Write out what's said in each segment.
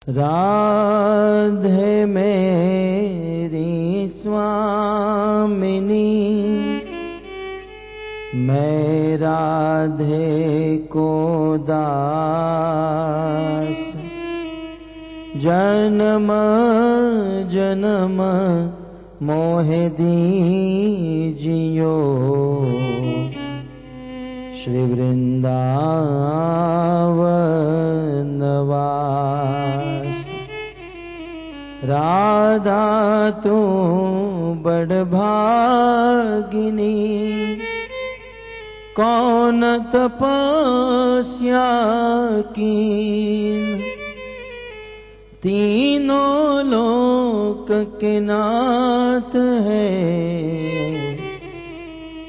राधे मेरी स्वामिनी, मैं राधे को दास, जन्म जन्म मोहे दीजियो, श्री वृंदावन वास। राधा तू बड़ भागिनी, कौन तपस्या की, तीनों लोक के नाथ है,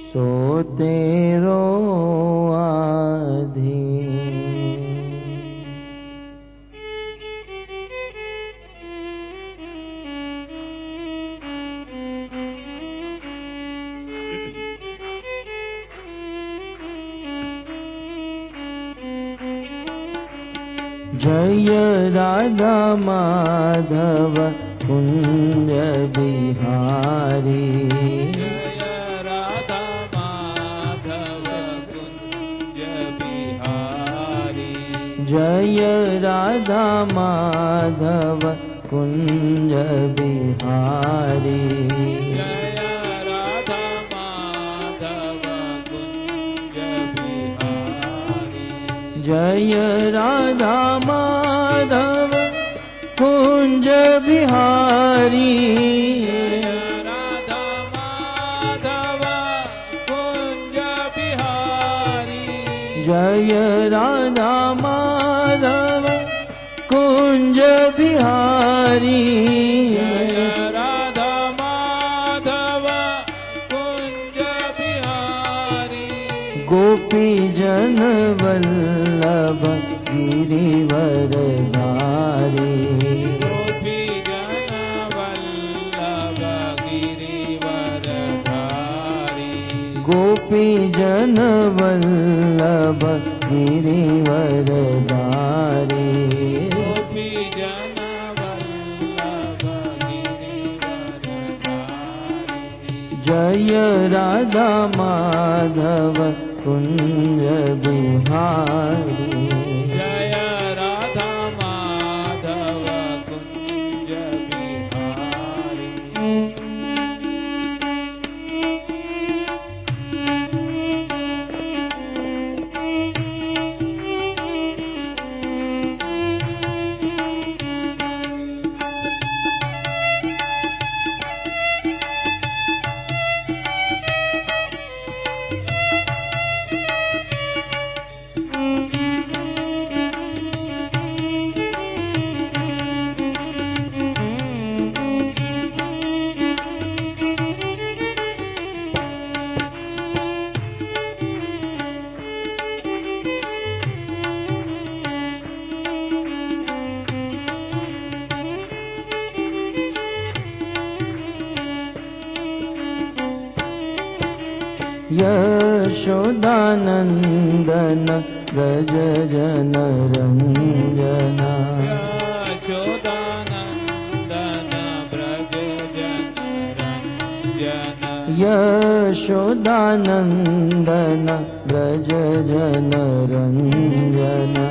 सो तेरो आधीन। जय राधा माधव कुंज बिहारी, जय राधा माधव कुंज बिहारी, जय राधा माधव कुंज बिहारी, जय राधा माधव कुंज बिहारी, राधा माधव कुंज बिहारी, जय राधा माधव कुंज बिहारी, राधा माधव कुंज बिहारी, गोपी जन वल्लभ गिरिवरधारी, गोपी जन वल्लभ गिरिवरधारी, गोपी जन वल्लभ गिरिवरधारी, गोपी जन वल्लभ गिरिवरधारी, जय राधा माधव कुंज बिहारी, जय राधा माधव कुंज बिहारी। यशोदानंदन व्रज जन रंजना, यशोदानंदन व्रज जन रंजना, यशोदानंदन व्रज जन रंजना,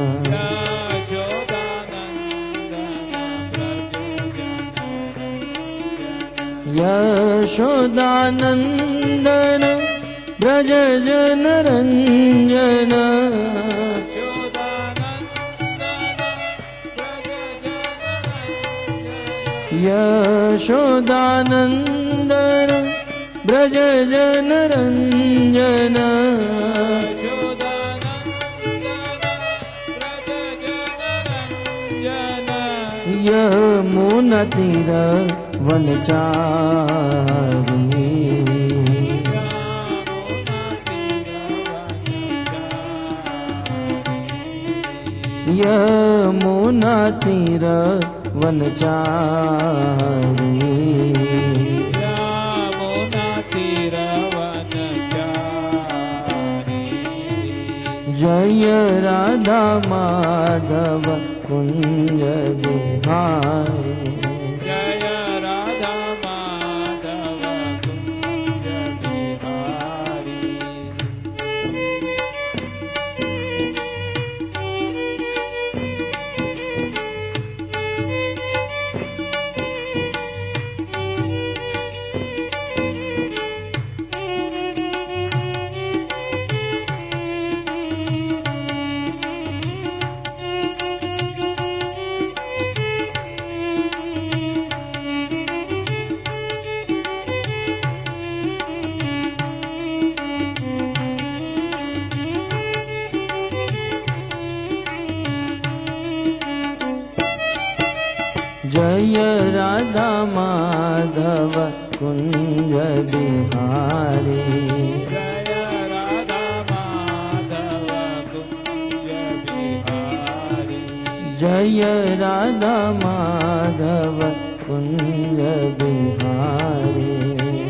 यशोदानंदन व्रज जन रंजना, यशोदानंदन व्रज जन रंजना, यमुना तीर वनचारी, यमुना तीर वनचारी, यमुना तीर वनचारी, जय राधा माधव कुंज बिहारी। जय राधा माधव कुंज बिहारी। जय राधा माधव कुंज बिहारी। जय राधा माधव कुंज बिहारी। जय राधा माधव कुंज बिहारी।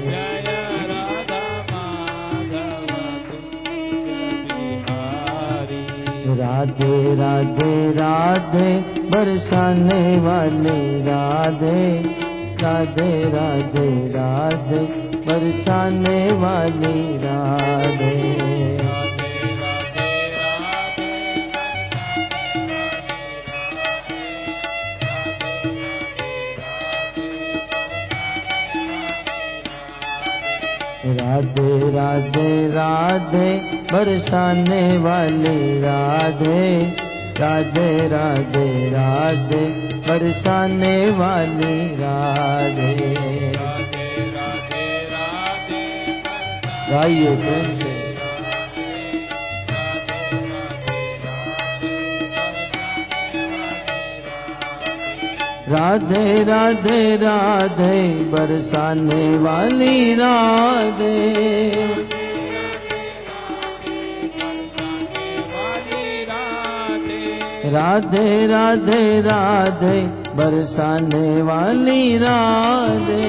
जय राधा माधव कुंज बिहारी। राधे राधे राधे बरसाने वाले राधे। राधे राधे राधे बरसाने वाली राधे। राधे राधे राधे बरसाने वाली राधे। राधे राधे राधे बरसाने वाली राधे। गाइए प्रेम से। राधे राधे राधे बरसाने वाली राधे। राधे राधे राधे बरसाने वाली राधे।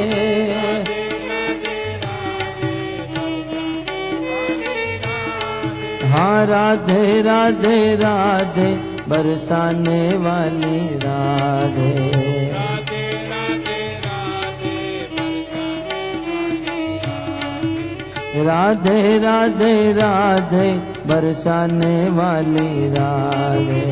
हाँ राधे राधे राधे बरसाने वाली राधे। राधे राधे राधे बरसाने वाली राधे।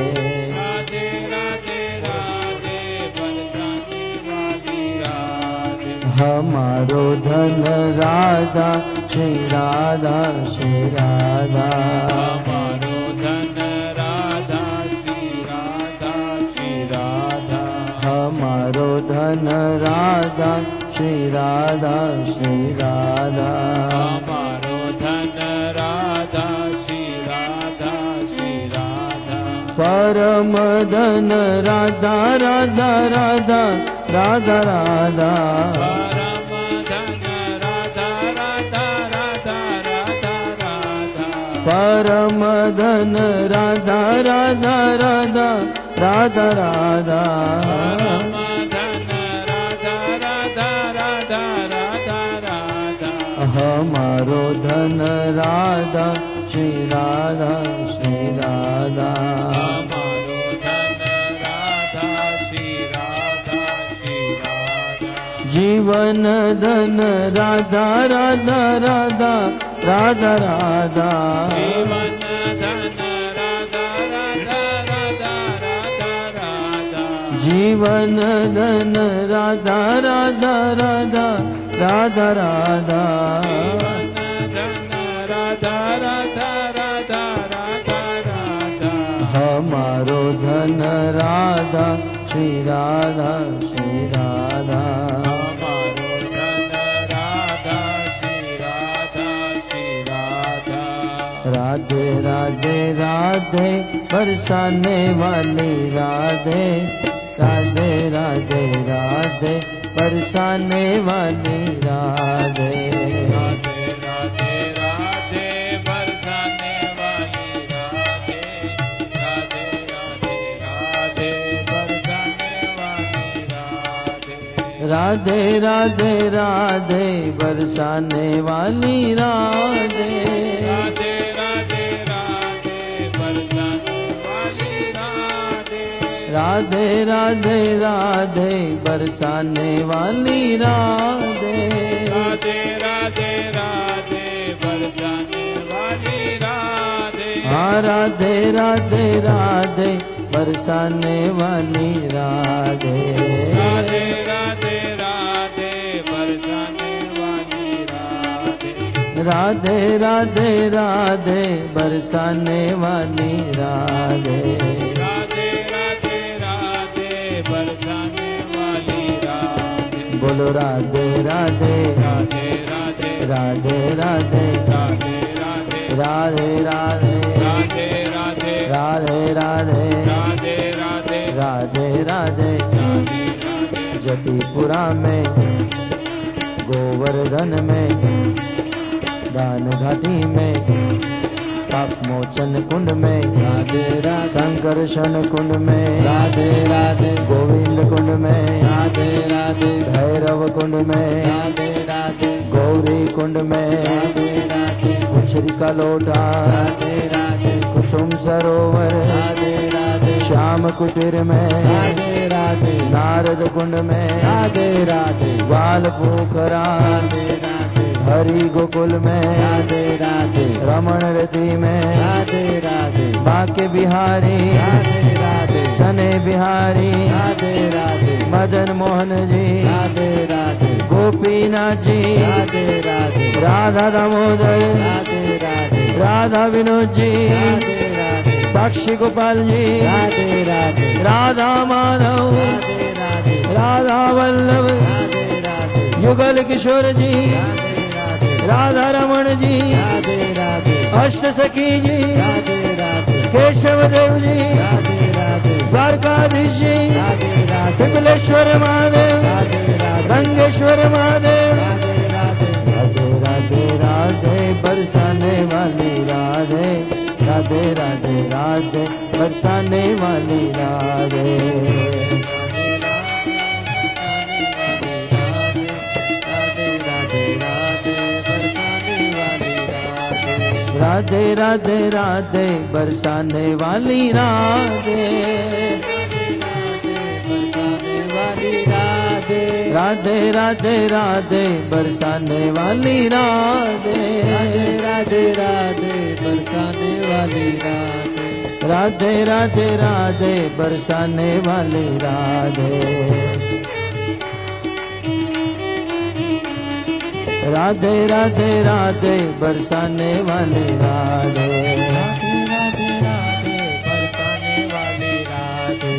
हमारो धन राधा श्री राधा श्री राधा। हमारो धन राधा श्री राधा श्री राधा। हमारो धन राधा श्री राधा श्री राधा। हमारो धन राधा श्री राधा श्री राधा। परम धन राधा राधा राधा राधा राधा। परम धन राधा राधा राधा राधा राधा। हमारो धन राधा श्री राधा श्री राधा। हमारो धन राधा श्री राधा श्री राधा। जीवन धन राधा राधा राधा राधा राधा। जीवन धन राधा राधा राधा राधा राधा। जीवन धन राधा राधा राधा राधा राधा। हमारो धन राधा श्री राधा श्री राधा। हमारो धन राधा श्री राधा श्री राधा। राधे राधे राधे बरसाने वाली राधे। राधे राधे राधे बरसाने वाली राधे। राधे राधे राधे बरसाने वाली राधे। राधे राधे राधे बरसाने वाली राधे। राधे राधे राधे बरसाने वाली राधे। राधे राधे राधे बरसाने वाली राधे। राधे राधे राधे बरसाने वाली राधे। राधे राधे राधे बरसाने वाली राधे। हाँ राधे राधे राधे बरसाने वाली राधे। राधे राधे राधे बरसाने वाली राधे। राधे राधे राधे बरसाने वाली राधे। राधे राधे राधे बरसाने वाली राधे। बोलो राधे राधे राधे राधे राधे राधे राधे राधे राधे राधे राधे राधे राधे राधे राधे राधे राधे राधे। राधे राधे जतिपुरा में गोवर्धन में दान घाटी में पाप मोचन कुंड में राधे राधे संकर्षण कुंड में राधे राधे गोविंद कुंड में राधे राधे भैरव कुंड में राधे राधे गौरी कुंड में राधे राधे उछरी का लोटा राधे राधे कुसुम सरोवर राधे राधे श्याम कुटीर में राधे राधे नारद कुंड में राधे राधे बाल पोखरा राधे राधे हरि गोकुल में राधे राधे रमण रति में राधे राधे बाके बिहारी राधे राधे सने बिहारी राधे राधे मदन मोहन जी राधे राधे गोपीनाथ जी राधे राधे राधा दामोदर राधे राधे राधा विनोद जी राधे राधे साक्षी गोपाल जी राधे राधे राधा माधव राधे राधे राधा वल्लभ राधे राधे युगल किशोर जी राधे राधे राधा रमण जी राधे राधे अष्ट सखी जी राधे राधे केशव देव जी राधे राधे द्वारकाधीश जी राधे राधे विपुलेश्वर महादेव राधे राधे रंगेश्वर महादेव राधे राधे राधे राधे राधे बरसाने वाली राधे राधे राधे राधे बरसाने वाली राधे। राधे राधे राधे बरसाने वाली राधे। राधे राधे राधे बरसाने वाली राधे। राधे राधे बरसाने वाली राधे। राधे राधे राधे बरसाने वाली राधे। राधे राधे राधे बरसाने वाली राधे। राधे राधे राधे बरसाने वाली राधे।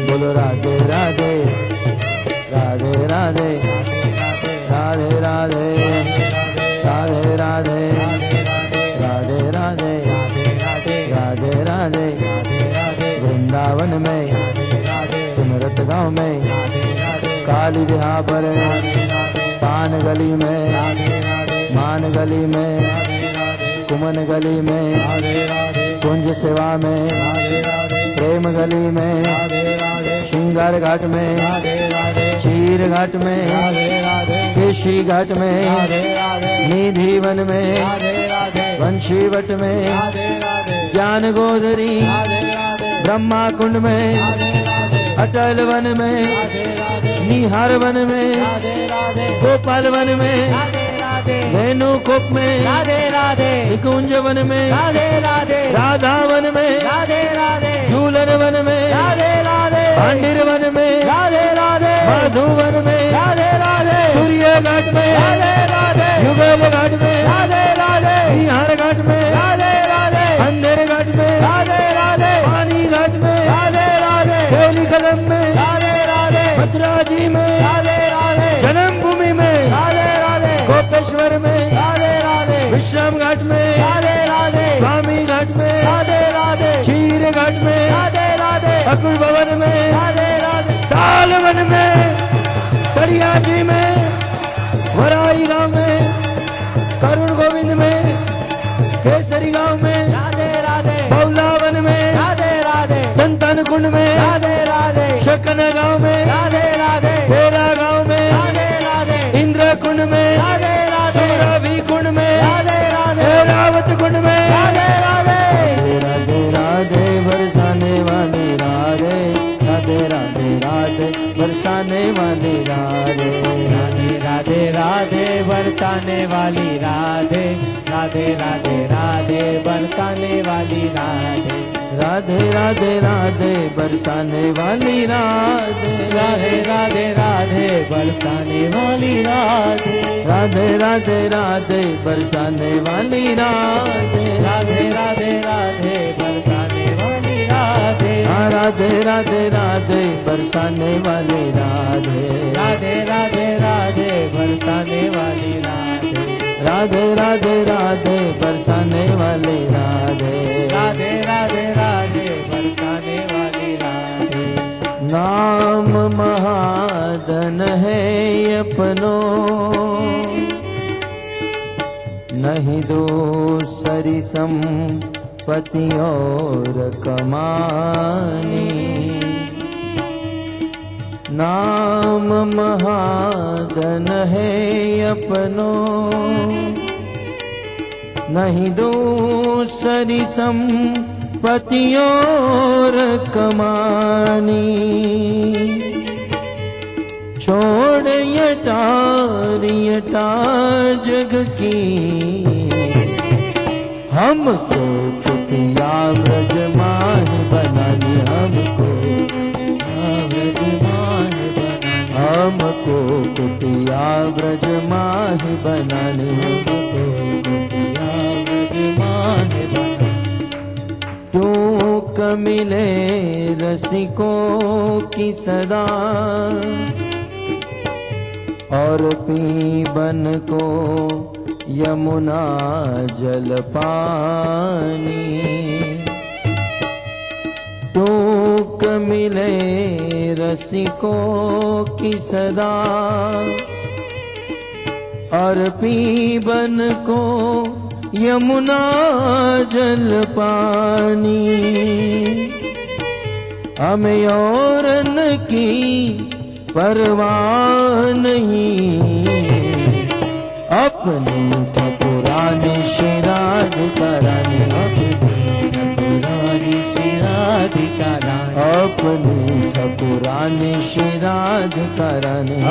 बोलो राधे राधे राधे राधे राधे राधे राधे राधे राधे राधे राधे राधे। वृंदावन में सुमरत गांव में काली जहाँ पर पान गली में मान गली में कुमन गली में कुंज सेवा में प्रेम गली में श्रृंगार घाट में चीर घाट में केशी घाट में निधि वन में वंशीवट में ज्ञान गोदरी ब्रह्मा कुंड में अटल वन में निहार वन में गोपाल वन में धेनु कुप में निकुंज वन में राधा वन में झूलन वन में पांडिर वन में मधु वन में सूर्य घाट में युगल घाट में निहार घाट में अंधेर घाट में पानी घाट में केली कदम में मथुरा जी में जन्मभूमि में गोपेश्वर में विश्राम घाट में स्वामी घाट में चीर घाट में अकुल भवन में तालवन में तड़िया जी में वराई गांव में करुण गोविंद में केसरी गांव में बौलावन में संतान कुंड में शकन गांव में बेरा गांव में इंद्र कुंड में सुरभि कुंड में ऐरावत कुंड में राधे राधे राधे बरसाने वाली राधे राधे राधे बरसाने वाली राधे। राधे राधे राधे बरसाने वाली राधे, राधे राधे राधे बरसाने वाली राधे। राधे राधे राधे बरसाने वाली राधे। राधे राधे राधे बरसाने वाली राधे। राधे राधे राधे बरसाने वाली राधे। राधे राधे राधे बरसाने वाली राधे। राधे राधे राधे बरसाने वाली राधे। राधे राधे राधे बरसाने वाली राधे। राधे राधे राधे बरसाने वाली राधे। राधे राधे राधे बरसाने वाली राधे। नाम महाधन है अपनो, नहीं दूसरी संपत्ति और कमानी। नाम महाधन है अपनो, नहीं दूसरी संपत्ति और कमानी। छोड़ यटा जग की, हमको कुटिया ब्रज माही बनानी। हमको हमको कुटिया ब्रज माही बनानी। टूक मिले रसिकों की सदा, और पीबन को यमुना जल पानी। टूक मिले रसिकों की सदा, और पीबन को यमुना जल पानी। हमें औरन की परवाह नहीं, अपनी ठकुरानी श्रीराध करानी। पुरानी श्रीराध करानी। अपनी ठकुरानी श्रीराध करानी।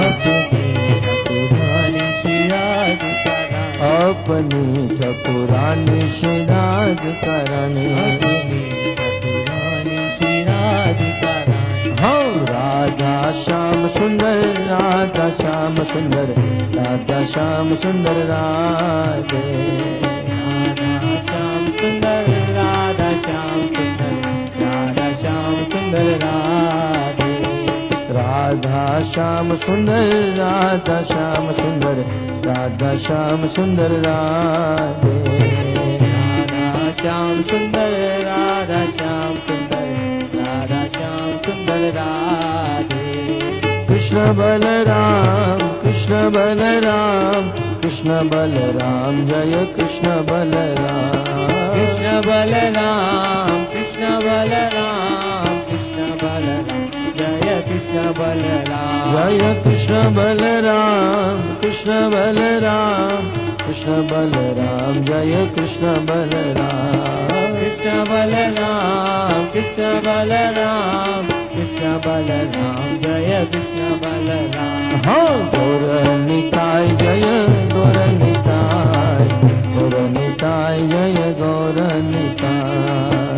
पुरानी श्रीराध करानी। अपनी ठकुरानी श्रीराध करानी। पुरानी श्रीराध करानी। हाँ राधा श्याम सुंदर, राधा श्याम सुंदर, राधा श्याम सुंदर राधे। राधा श्याम सुंदर, राधा श्याम सुंदर, राधा श्याम सुंदर राधे। राधा श्याम सुंदर, राधा श्याम सुंदर, राधा श्याम सुंदर राधे। राधा श्याम सुंदर, राधा श्याम सुंदर, राधा श्याम सुंदर राधे। कृष्ण बलराम, कृष्ण बलराम, कृष्ण बलराम, जय कृष्ण बलराम। कृष्ण बलराम, कृष्ण बलराम, कृष्ण बलराम, जय कृष्ण बलराम। जय कृष्ण बलराम, कृष्ण बलराम, कृष्ण बलराम, जय कृष्ण बलराम। कृष्ण बलराम, कृष्ण बलराम, कृष्ण बलराम, जय कृष्ण बलराम। हाँ गौर निताय जय गौर निताय, गौर निताय जय गौर निताय।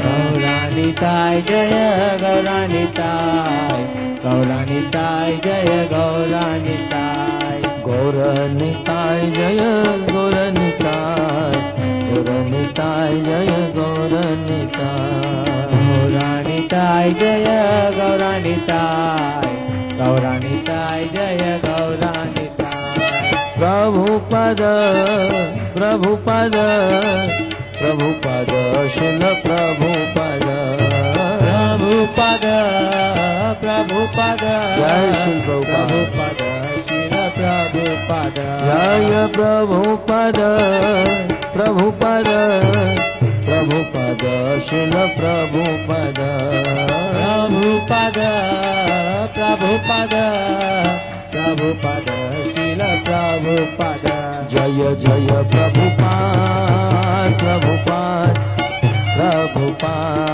गौरानिताय जय गौरानिताय, गौरानिताय जय गौरानिताय। गौर निताय जय गौर निताय, गौर निताय जय गौर निताय। गौरानिताय जय गौरानिताय, गौरानिताय जय गौरानिताय। प्रभुपद प्रभुपद प्रभुपद शिल प्रभुपद। प्रभुपद प्रभुपद जय श्री प्रभुपद। प्रभुपद शिल प्रभुपद। जय प्रभुपद प्रभुपद प्रभुपद शिल प्रभुपद। प्रभुपद प्रभुपद प्रभुपद शिल प्रभुपद। जय जय प्रभुपाद प्रभुपाद प्रभुपाद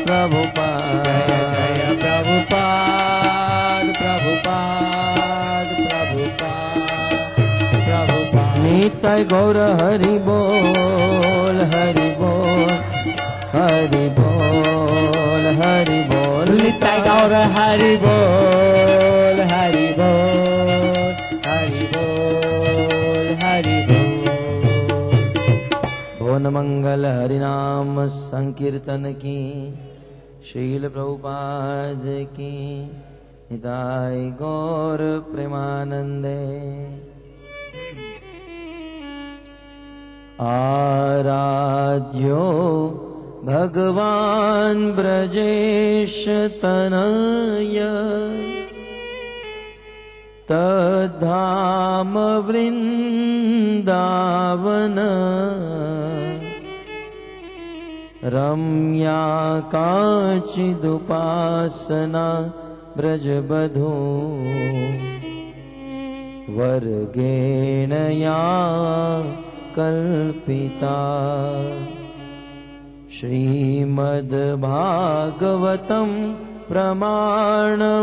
प्रभुपाद। जय जय प्रभुपाद प्रभुपाद प्रभुपाद प्रभुपाद निताय गौर हरि बोल हरि बोल हरि बोल हरि बोल निताय गौर हरि बोल हरि बोल हरि बोल हरि बोल। भुवन मंगल हरिनाम संकीर्तन की शील प्रभुपाद की निताय गौर प्रेमानंदे। आराध्यो भगवान् ब्रजेश तनय तद्धाम वृन्दावन रम्या काचिदुपासना ब्रजबधू वर्गेण या कल्पिता। श्रीमद्भागवतं प्रमाणममलम्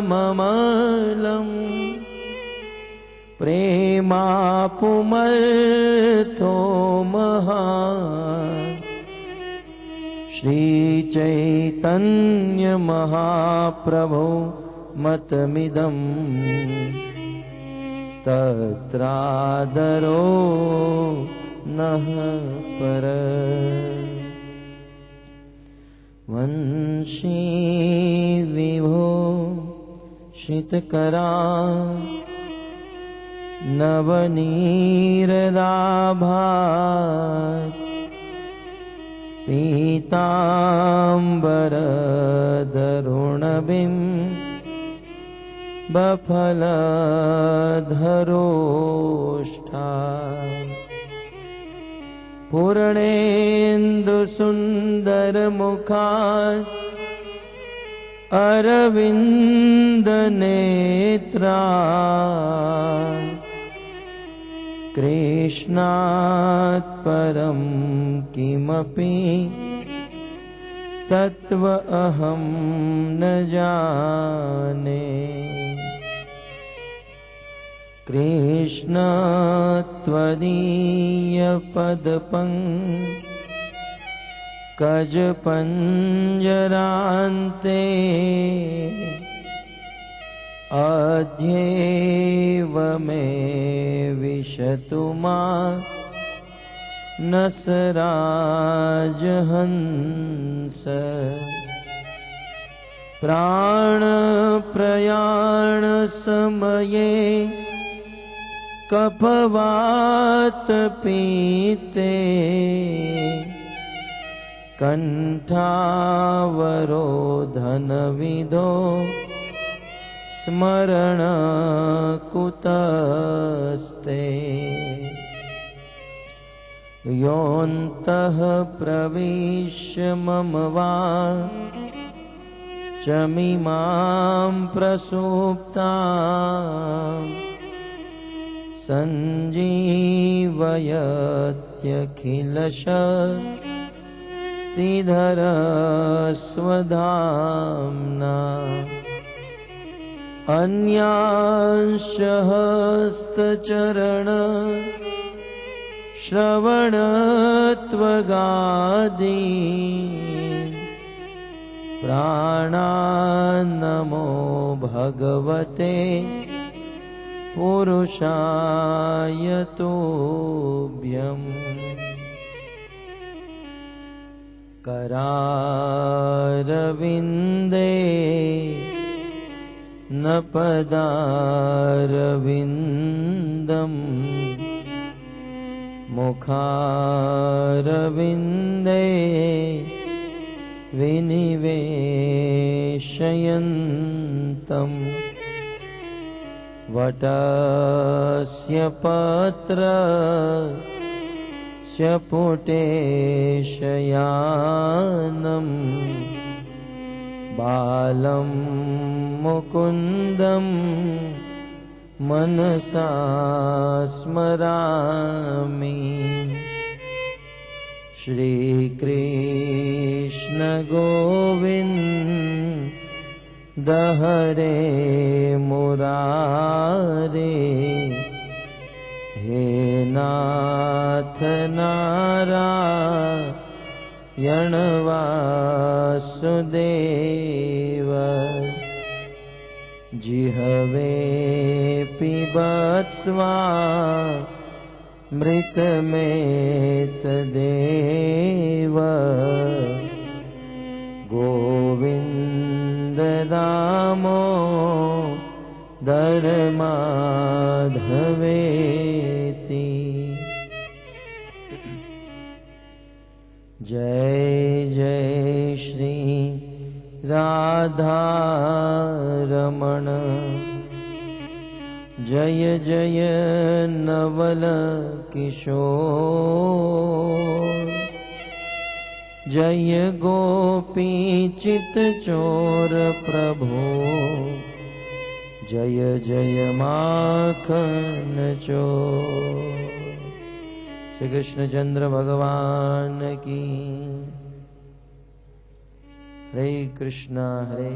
प्रेमापुमर्थो महान् श्रीचैतन्य महाप्रभो मतमिदम् तत्रादरो नः पर। वंशी विभो शितकरा नवनीरदाभात् पीताम्बरधरुणबिं बफलधरोष्ठा पूर्णेन्दुसुन्दरमुखात् अरविन्दनेत्रा कृष्णात् परं किमपि तत्त्व अहं न जाने। कृष्ण त्वदीयपदपङ्कज पञ्जरान्ते अध्येव मे विशतु मानसराजहंस। प्राणप्रयाणसमये कफवातपीते कण्ठावरोधनविधो स्मरण कुतस्ते। योऽन्तः प्रविश्य मम वाचमिमां प्रसुप्ताम् सञ्जीवयत्यखिलशक्तिधरस्वधाम्ना। अन्यांशहस्तचरण श्रवणत्वगादि प्राणान्नमो भगवते पुरुषाय तुभ्यम्। करारविन्दे न पदारविन्दम् मुखारविन्दे विनिवेशयन्तम्। वटस्य पत्रस्य पुटेशयानम् बालं मुकुन्दं मनसा स्मरामि। श्रीकृष्ण गोविन्द दहरे मुरारे हे नाथ नारायण वासुदेव जिहवे पिबत्स्वा मृत में तदेव गोविंद दामो दर माधवेति। जय जय श्री राधा रमण जय जय नवल किशोर जय गोपी चित चोर प्रभो जय जय माखन चोर। श्री कृष्ण चंद्र भगवान की। हरे कृष्णा हरे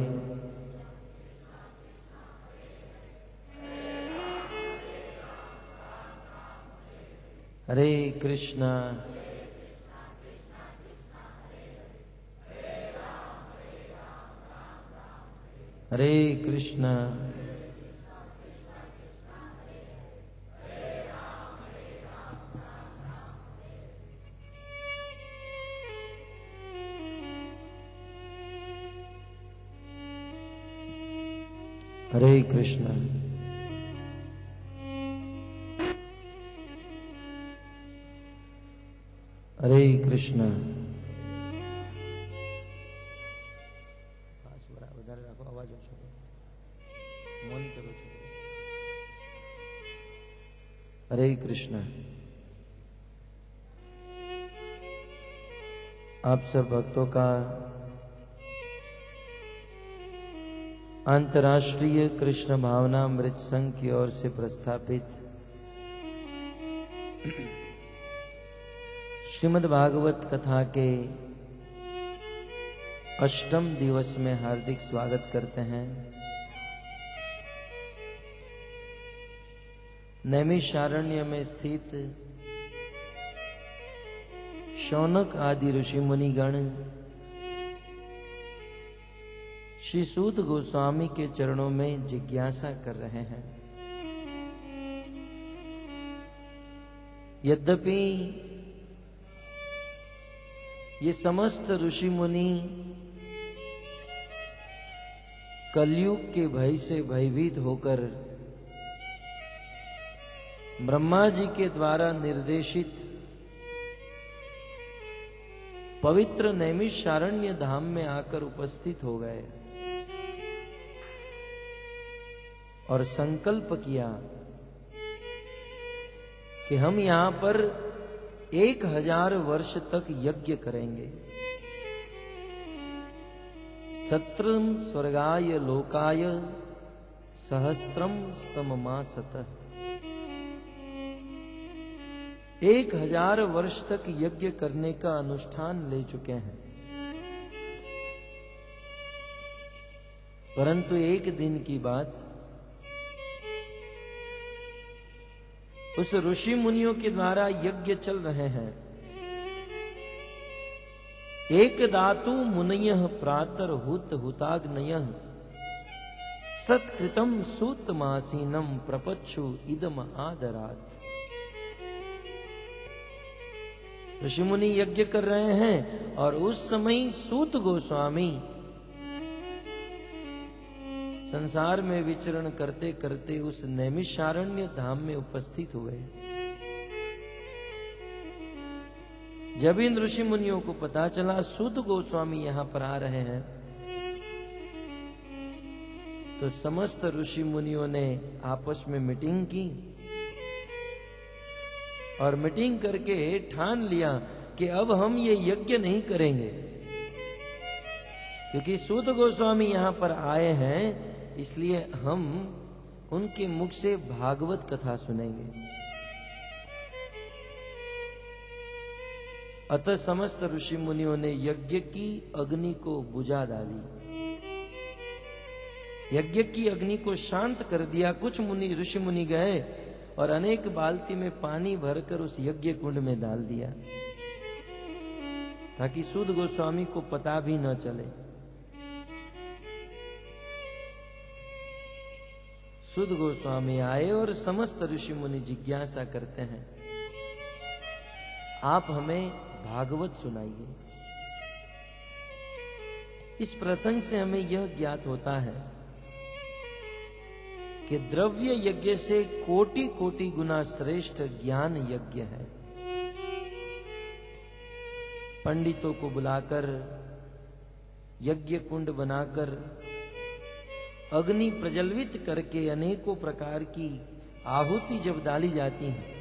हरे कृष्णा हरे कृष्णा हरे कृष्णा हरे कृष्णा। વધારે રાખો, અવાજ ઓછો મૌન કરો છો। हरे कृष्णा। आप सब भक्तों का अंतर्राष्ट्रीय कृष्ण भावना अमृत संघ की ओर से प्रस्थापित श्रीमद् भागवत कथा के अष्टम दिवस में हार्दिक स्वागत करते हैं। नैमिषारण्य में स्थित शौनक आदि ऋषि मुनिगण श्री सूत गोस्वामी के चरणों में जिज्ञासा कर रहे हैं। यद्यपि ये समस्त ऋषि मुनि कलयुग के भय से भयभीत होकर ब्रह्मा जी के द्वारा निर्देशित पवित्र नैमिषारण्य धाम में आकर उपस्थित हो गए और संकल्प किया कि हम यहां पर 1000 वर्ष तक यज्ञ करेंगे। सत्रम स्वर्गाय लोकाय सहस्त्रम सममासतः। 1000 वर्ष तक यज्ञ करने का अनुष्ठान ले चुके हैं, परंतु एक दिन की बात, उस ऋषि मुनियों के द्वारा यज्ञ चल रहे हैं। एक दातु मुनयः प्रातर हुत हुताग्नयः सत्कृतम सूतमासीनम प्रपच्छु इदम आदरात। ऋषि मुनि यज्ञ कर रहे हैं और उस समय सूत गोस्वामी संसार में विचरण करते करते उस नैमिषारण्य धाम में उपस्थित हुए। जब इन ऋषि मुनियों को पता चला सूत गोस्वामी यहां पर आ रहे हैं, तो समस्त ऋषि मुनियों ने आपस में मीटिंग की और मीटिंग करके ठान लिया कि अब हम ये यज्ञ नहीं करेंगे, क्योंकि सूत गोस्वामी यहां पर आए हैं, इसलिए हम उनके मुख से भागवत कथा सुनेंगे। अतः समस्त ऋषि मुनियों ने यज्ञ की अग्नि को बुझा डाली यज्ञ की अग्नि को शांत कर दिया। कुछ मुनि ऋषि मुनि गए और अनेक बाल्टी में पानी भरकर उस यज्ञ कुंड में डाल दिया, ताकि सूद गोस्वामी को पता भी न चले। सूद गोस्वामी आए और समस्त ऋषि मुनि जिज्ञासा करते हैं, आप हमें भागवत सुनाइए। इस प्रसंग से हमें यह ज्ञात होता है कि द्रव्य यज्ञ से कोटि कोटि गुना श्रेष्ठ ज्ञान यज्ञ है। पंडितों को बुलाकर यज्ञ कुंड बनाकर अग्नि प्रज्वलित करके अनेकों प्रकार की आहुति जब डाली जाती है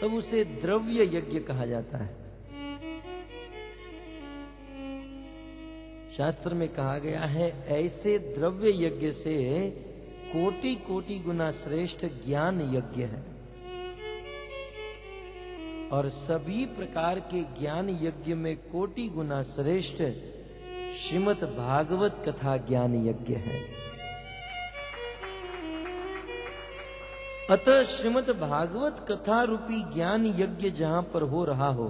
तब उसे द्रव्य यज्ञ कहा जाता है। शास्त्र में कहा गया है, ऐसे द्रव्य यज्ञ से कोटि कोटि गुना श्रेष्ठ ज्ञान यज्ञ है। और सभी प्रकार के ज्ञान यज्ञ में कोटि गुना श्रेष्ठ श्रीमद् भागवत कथा ज्ञान यज्ञ है। अतः श्रीमद् भागवत कथा रूपी ज्ञान यज्ञ जहां पर हो रहा हो,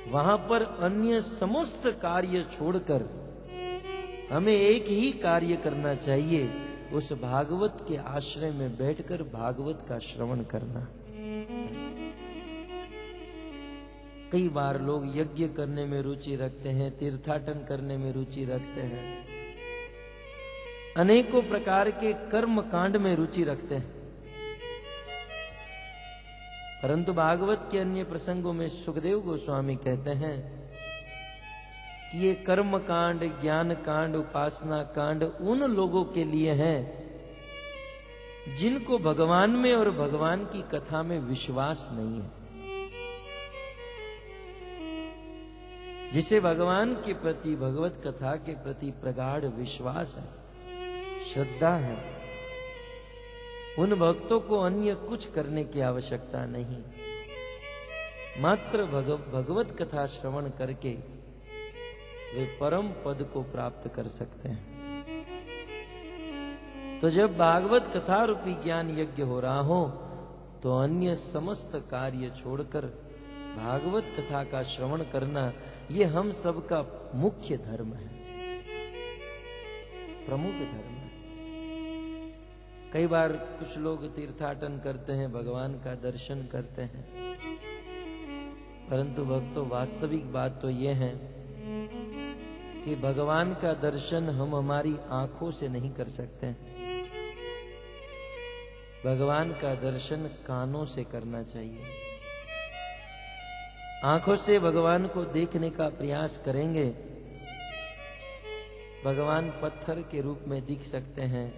वहां पर अन्य समस्त कार्य छोड़कर हमें एक ही कार्य करना चाहिए, उस भागवत के आश्रय में बैठकर भागवत का श्रवण करना। कई बार लोग यज्ञ करने में रुचि रखते हैं, तीर्थाटन करने में रुचि रखते हैं, अनेकों प्रकार के कर्म कांड में रुचि रखते हैं, परंतु भागवत के अन्य प्रसंगों में सुखदेव गोस्वामी कहते हैं कि ये कर्म कांड, ज्ञान कांड, उपासना कांड उन लोगों के लिए हैं जिनको भगवान में और भगवान की कथा में विश्वास नहीं है। जिसे भगवान के प्रति, भगवत कथा के प्रति प्रगाढ़ विश्वास है, श्रद्धा है, उन भक्तों को अन्य कुछ करने की आवश्यकता नहीं, मात्र भगवत कथा श्रवण करके वे परम पद को प्राप्त कर सकते हैं। तो जब भागवत कथा रूपी ज्ञान यज्ञ हो रहा हो तो अन्य समस्त कार्य छोड़कर भागवत कथा का श्रवण करना, ये हम सबका मुख्य धर्म है, प्रमुख धर्म है। कई बार कुछ लोग तीर्थाटन करते हैं, भगवान का दर्शन करते हैं, परंतु भक्तों वास्तविक बात तो ये है कि भगवान का दर्शन हम हमारी आंखों से नहीं कर सकते। भगवान का दर्शन कानों से करना चाहिए। आंखों से भगवान को देखने का प्रयास करेंगे, भगवान पत्थर के रूप में दिख सकते हैं,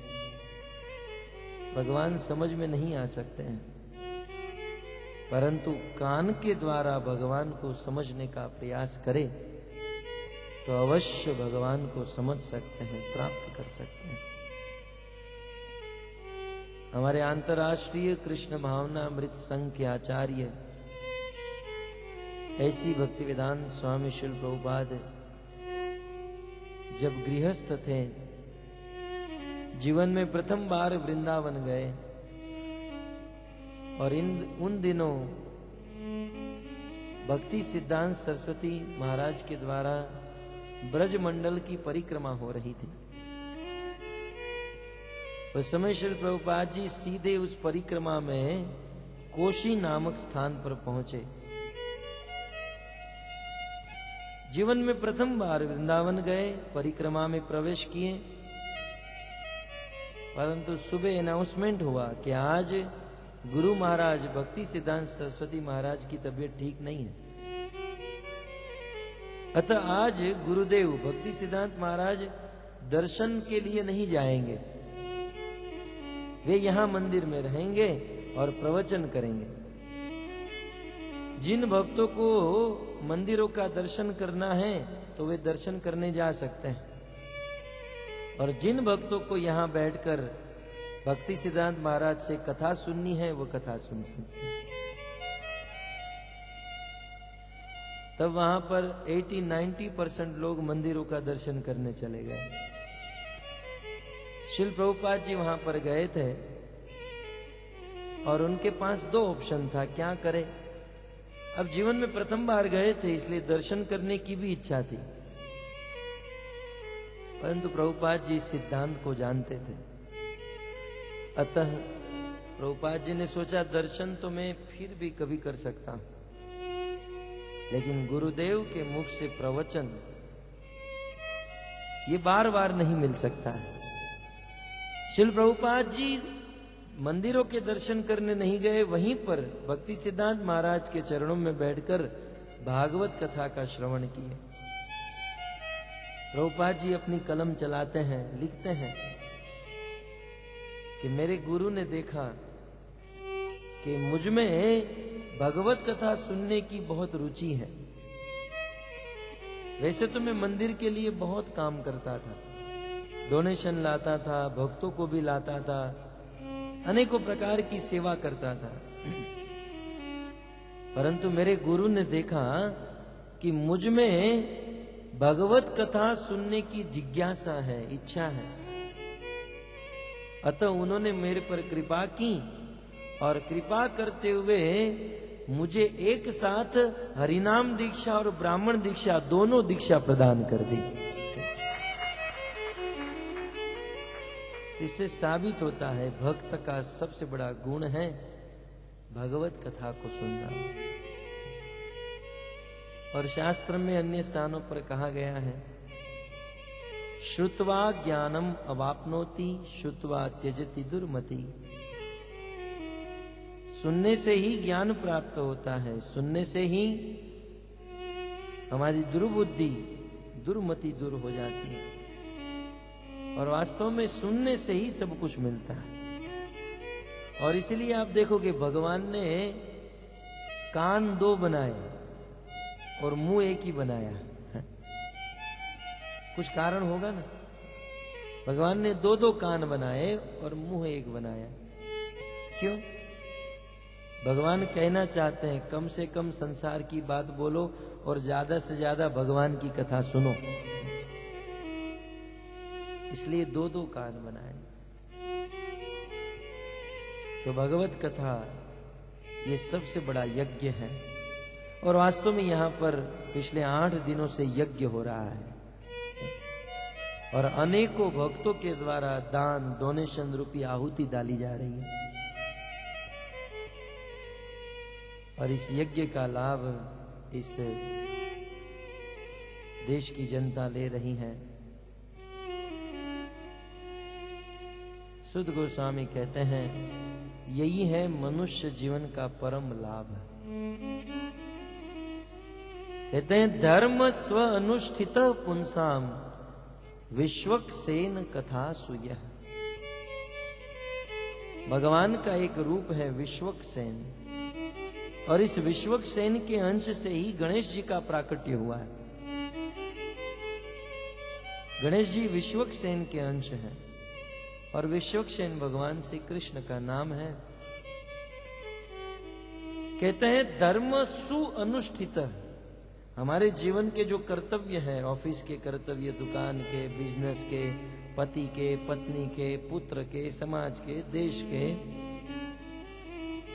भगवान समझ में नहीं आ सकते हैं, परंतु कान के द्वारा भगवान को समझने का प्रयास करें तो अवश्य भगवान को समझ सकते हैं, प्राप्त कर सकते हैं। हमारे अंतर्राष्ट्रीय कृष्ण भावना अमृत संघ के आचार्य ऐसी भक्ति वेदांत स्वामी शिल प्रभुपाद जब गृहस्थ थे, जीवन में प्रथम बार वृंदावन गए और उन दिनों भक्ति सिद्धांत सरस्वती महाराज के द्वारा ब्रज मंडल की परिक्रमा हो रही थी। उस समय श्री प्रभुपाद जी सीधे उस परिक्रमा में कोशी नामक स्थान पर पहुंचे। जीवन में प्रथम बार वृंदावन गए, परिक्रमा में प्रवेश किए, परंतु सुबह अनाउंसमेंट हुआ कि आज गुरु महाराज भक्ति सिद्धांत सरस्वती महाराज की तबीयत ठीक नहीं है, अतः आज गुरुदेव भक्ति सिद्धांत महाराज दर्शन के लिए नहीं जाएंगे, वे यहां मंदिर में रहेंगे और प्रवचन करेंगे। जिन भक्तों को मंदिरों का दर्शन करना है तो वे दर्शन करने जा सकते हैं, और जिन भक्तों को यहाँ बैठकर भक्ति सिद्धांत महाराज से कथा सुननी है वो कथा सुन सकते हैं। तब वहां पर 80-90% लोग मंदिरों का दर्शन करने चले गए। श्रील प्रभुपाद जी वहां पर गए थे और उनके पास 2 ऑप्शन था, क्या करें। अब जीवन में प्रथम बार गए थे, इसलिए दर्शन करने की भी इच्छा थी, परंतु प्रभुपाद जी इस सिद्धांत को जानते थे। अतः प्रभुपाद जी ने सोचा दर्शन तो मैं फिर भी कभी कर सकता हूं, लेकिन गुरुदेव के मुख से प्रवचन ये बार बार नहीं मिल सकता है। श्रील प्रभुपाद जी मंदिरों के दर्शन करने नहीं गए, वहीं पर भक्ति सिद्धांत महाराज के चरणों में बैठकर भागवत कथा का श्रवण किए। प्रभुपाद जी अपनी कलम चलाते हैं, लिखते हैं कि मेरे गुरु ने देखा कि मुझ में भगवत कथा सुनने की बहुत रुचि है। वैसे तो मैं मंदिर के लिए बहुत काम करता था, डोनेशन लाता था, भक्तों को भी लाता था, अनेकों प्रकार की सेवा करता था, परंतु मेरे गुरु ने देखा कि मुझ में भगवत कथा सुनने की जिज्ञासा है, इच्छा है। अतः उन्होंने मेरे पर कृपा की और कृपा करते हुए मुझे एक साथ हरिनाम दीक्षा और ब्राह्मण दीक्षा दोनों दीक्षा प्रदान कर दी। इससे साबित होता है भक्त का सबसे बड़ा गुण है भगवत कथा को सुनना। और शास्त्र में अन्य स्थानों पर कहा गया है, श्रुत्वा ज्ञानम अवाप्नोति श्रुत्वा त्यजति दुर्मति। सुनने से ही ज्ञान प्राप्त होता है, सुनने से ही हमारी दुर्बुद्धि दुर्मति दूर हो जाती है, और वास्तव में सुनने से ही सब कुछ मिलता है। और इसलिए आप देखोगे भगवान ने कान 2 बनाए और मुंह एक ही बनाया, कुछ कारण होगा ना। भगवान ने 2 कान बनाए और मुंह एक बनाया, क्यों? भगवान कहना चाहते हैं कम से कम संसार की बात बोलो और ज्यादा से ज्यादा भगवान की कथा सुनो, इसलिए 2 कान बनाए। तो भगवत कथा ये सबसे बड़ा यज्ञ है, और वास्तव में यहाँ पर पिछले 8 दिनों से यज्ञ हो रहा है, और अनेकों भक्तों के द्वारा दान डोनेशन रूपी आहुति डाली जा रही है, और इस यज्ञ का लाभ इस देश की जनता ले रही है। सुध गोस्वामी कहते हैं यही है मनुष्य जीवन का परम लाभ। कहते हैं धर्म स्व अनुष्ठित पुंसाम विश्वक्सेन कथा सुयः। भगवान का एक रूप है विश्वक्सेन, और इस विश्वक्सेन के अंश से ही गणेश जी का प्राकट्य हुआ है। गणेश जी विश्वक्सेन के अंश हैं, और विश्वक्सेन भगवान श्री कृष्ण का नाम है। कहते हैं धर्म सुअनुष्ठित, हमारे जीवन के जो कर्तव्य हैं, ऑफिस के कर्तव्य, दुकान के, बिजनेस के, पति के, पत्नी के, पुत्र के, समाज के, देश के,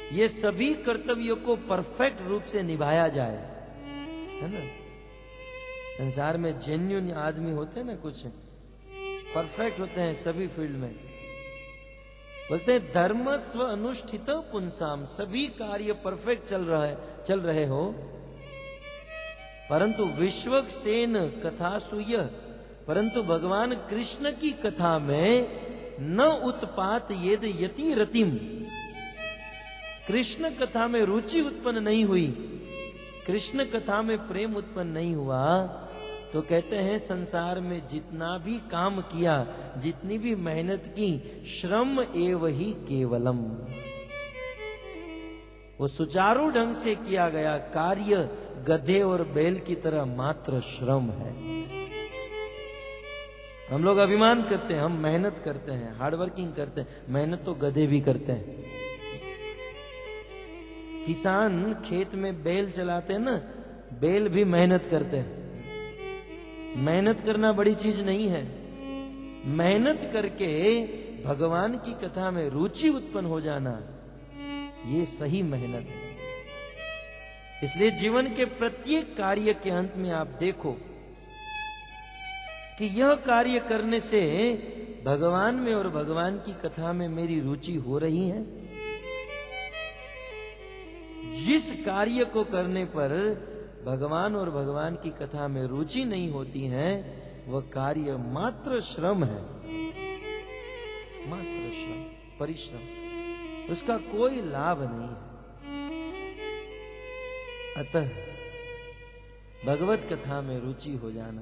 ये सभी कर्तव्यों को परफेक्ट रूप से निभाया जाए, है ना। संसार में जेन्युइन आदमी होते हैं ना, कुछ परफेक्ट होते हैं सभी फील्ड में। बोलते हैं धर्म स्व अनुष्ठित पुंसाम, सभी कार्य परफेक्ट चल रहे हो, परंतु विश्वक्सेन कथा सुय, परंतु भगवान कृष्ण की कथा में न उत्पात येद यति रतिम, कृष्ण कथा में रुचि उत्पन्न नहीं हुई, कृष्ण कथा में प्रेम उत्पन्न नहीं हुआ, तो कहते हैं संसार में जितना भी काम किया, जितनी भी मेहनत की, श्रम एव ही केवलम, वो सुचारू ढंग से किया गया कार्य गधे और बैल की तरह मात्र श्रम है। हम लोग अभिमान करते हैं, हम मेहनत करते हैं, हार्डवर्किंग करते हैं, मेहनत तो गधे भी करते हैं। किसान खेत में बैल चलाते हैं ना, बैल भी मेहनत करते हैं। मेहनत करना बड़ी चीज नहीं है। मेहनत करके भगवान की कथा में रुचि उत्पन्न हो जाना, ये सही मेहनत है। इसलिए जीवन के प्रत्येक कार्य के अंत में आप देखो कि यह कार्य करने से भगवान में और भगवान की कथा में मेरी रुचि हो रही है। जिस कार्य को करने पर भगवान और भगवान की कथा में रुचि नहीं होती है, वह कार्य मात्र श्रम है, मात्र श्रम, परिश्रम, उसका कोई लाभ नहीं है। अतः भगवत कथा में रुचि हो जाना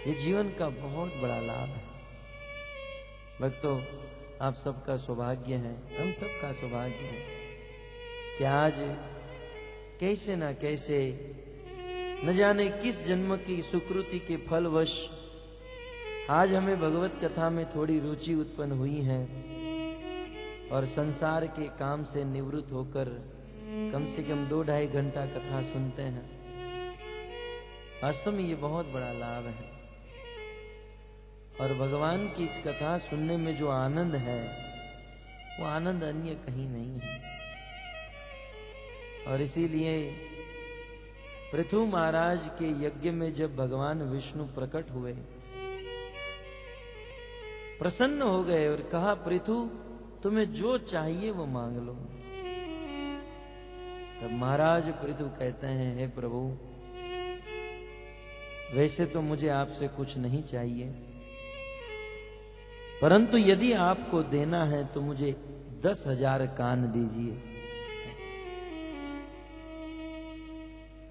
ये जीवन का बहुत बड़ा लाभ है। भक्तों, आप सबका सौभाग्य है, हम सबका सौभाग्य है कि आज कैसे ना कैसे, न जाने किस जन्म की सुकृति के फलवश आज हमें भगवत कथा में थोड़ी रुचि उत्पन्न हुई है और संसार के काम से निवृत्त होकर कम से कम 2-2.5 घंटा कथा सुनते हैं। वास्तव में ये बहुत बड़ा लाभ है। और भगवान की इस कथा सुनने में जो आनंद है, वो आनंद अन्य कहीं नहीं है। और इसीलिए पृथु महाराज के यज्ञ में जब भगवान विष्णु प्रकट हुए, प्रसन्न हो गए और कहा, पृथु तुम्हें जो चाहिए वो मांग लो। तब महाराज पृथु कहते हैं, हे प्रभु, वैसे तो मुझे आपसे कुछ नहीं चाहिए, परंतु यदि आपको देना है तो मुझे 10,000 कान दीजिए।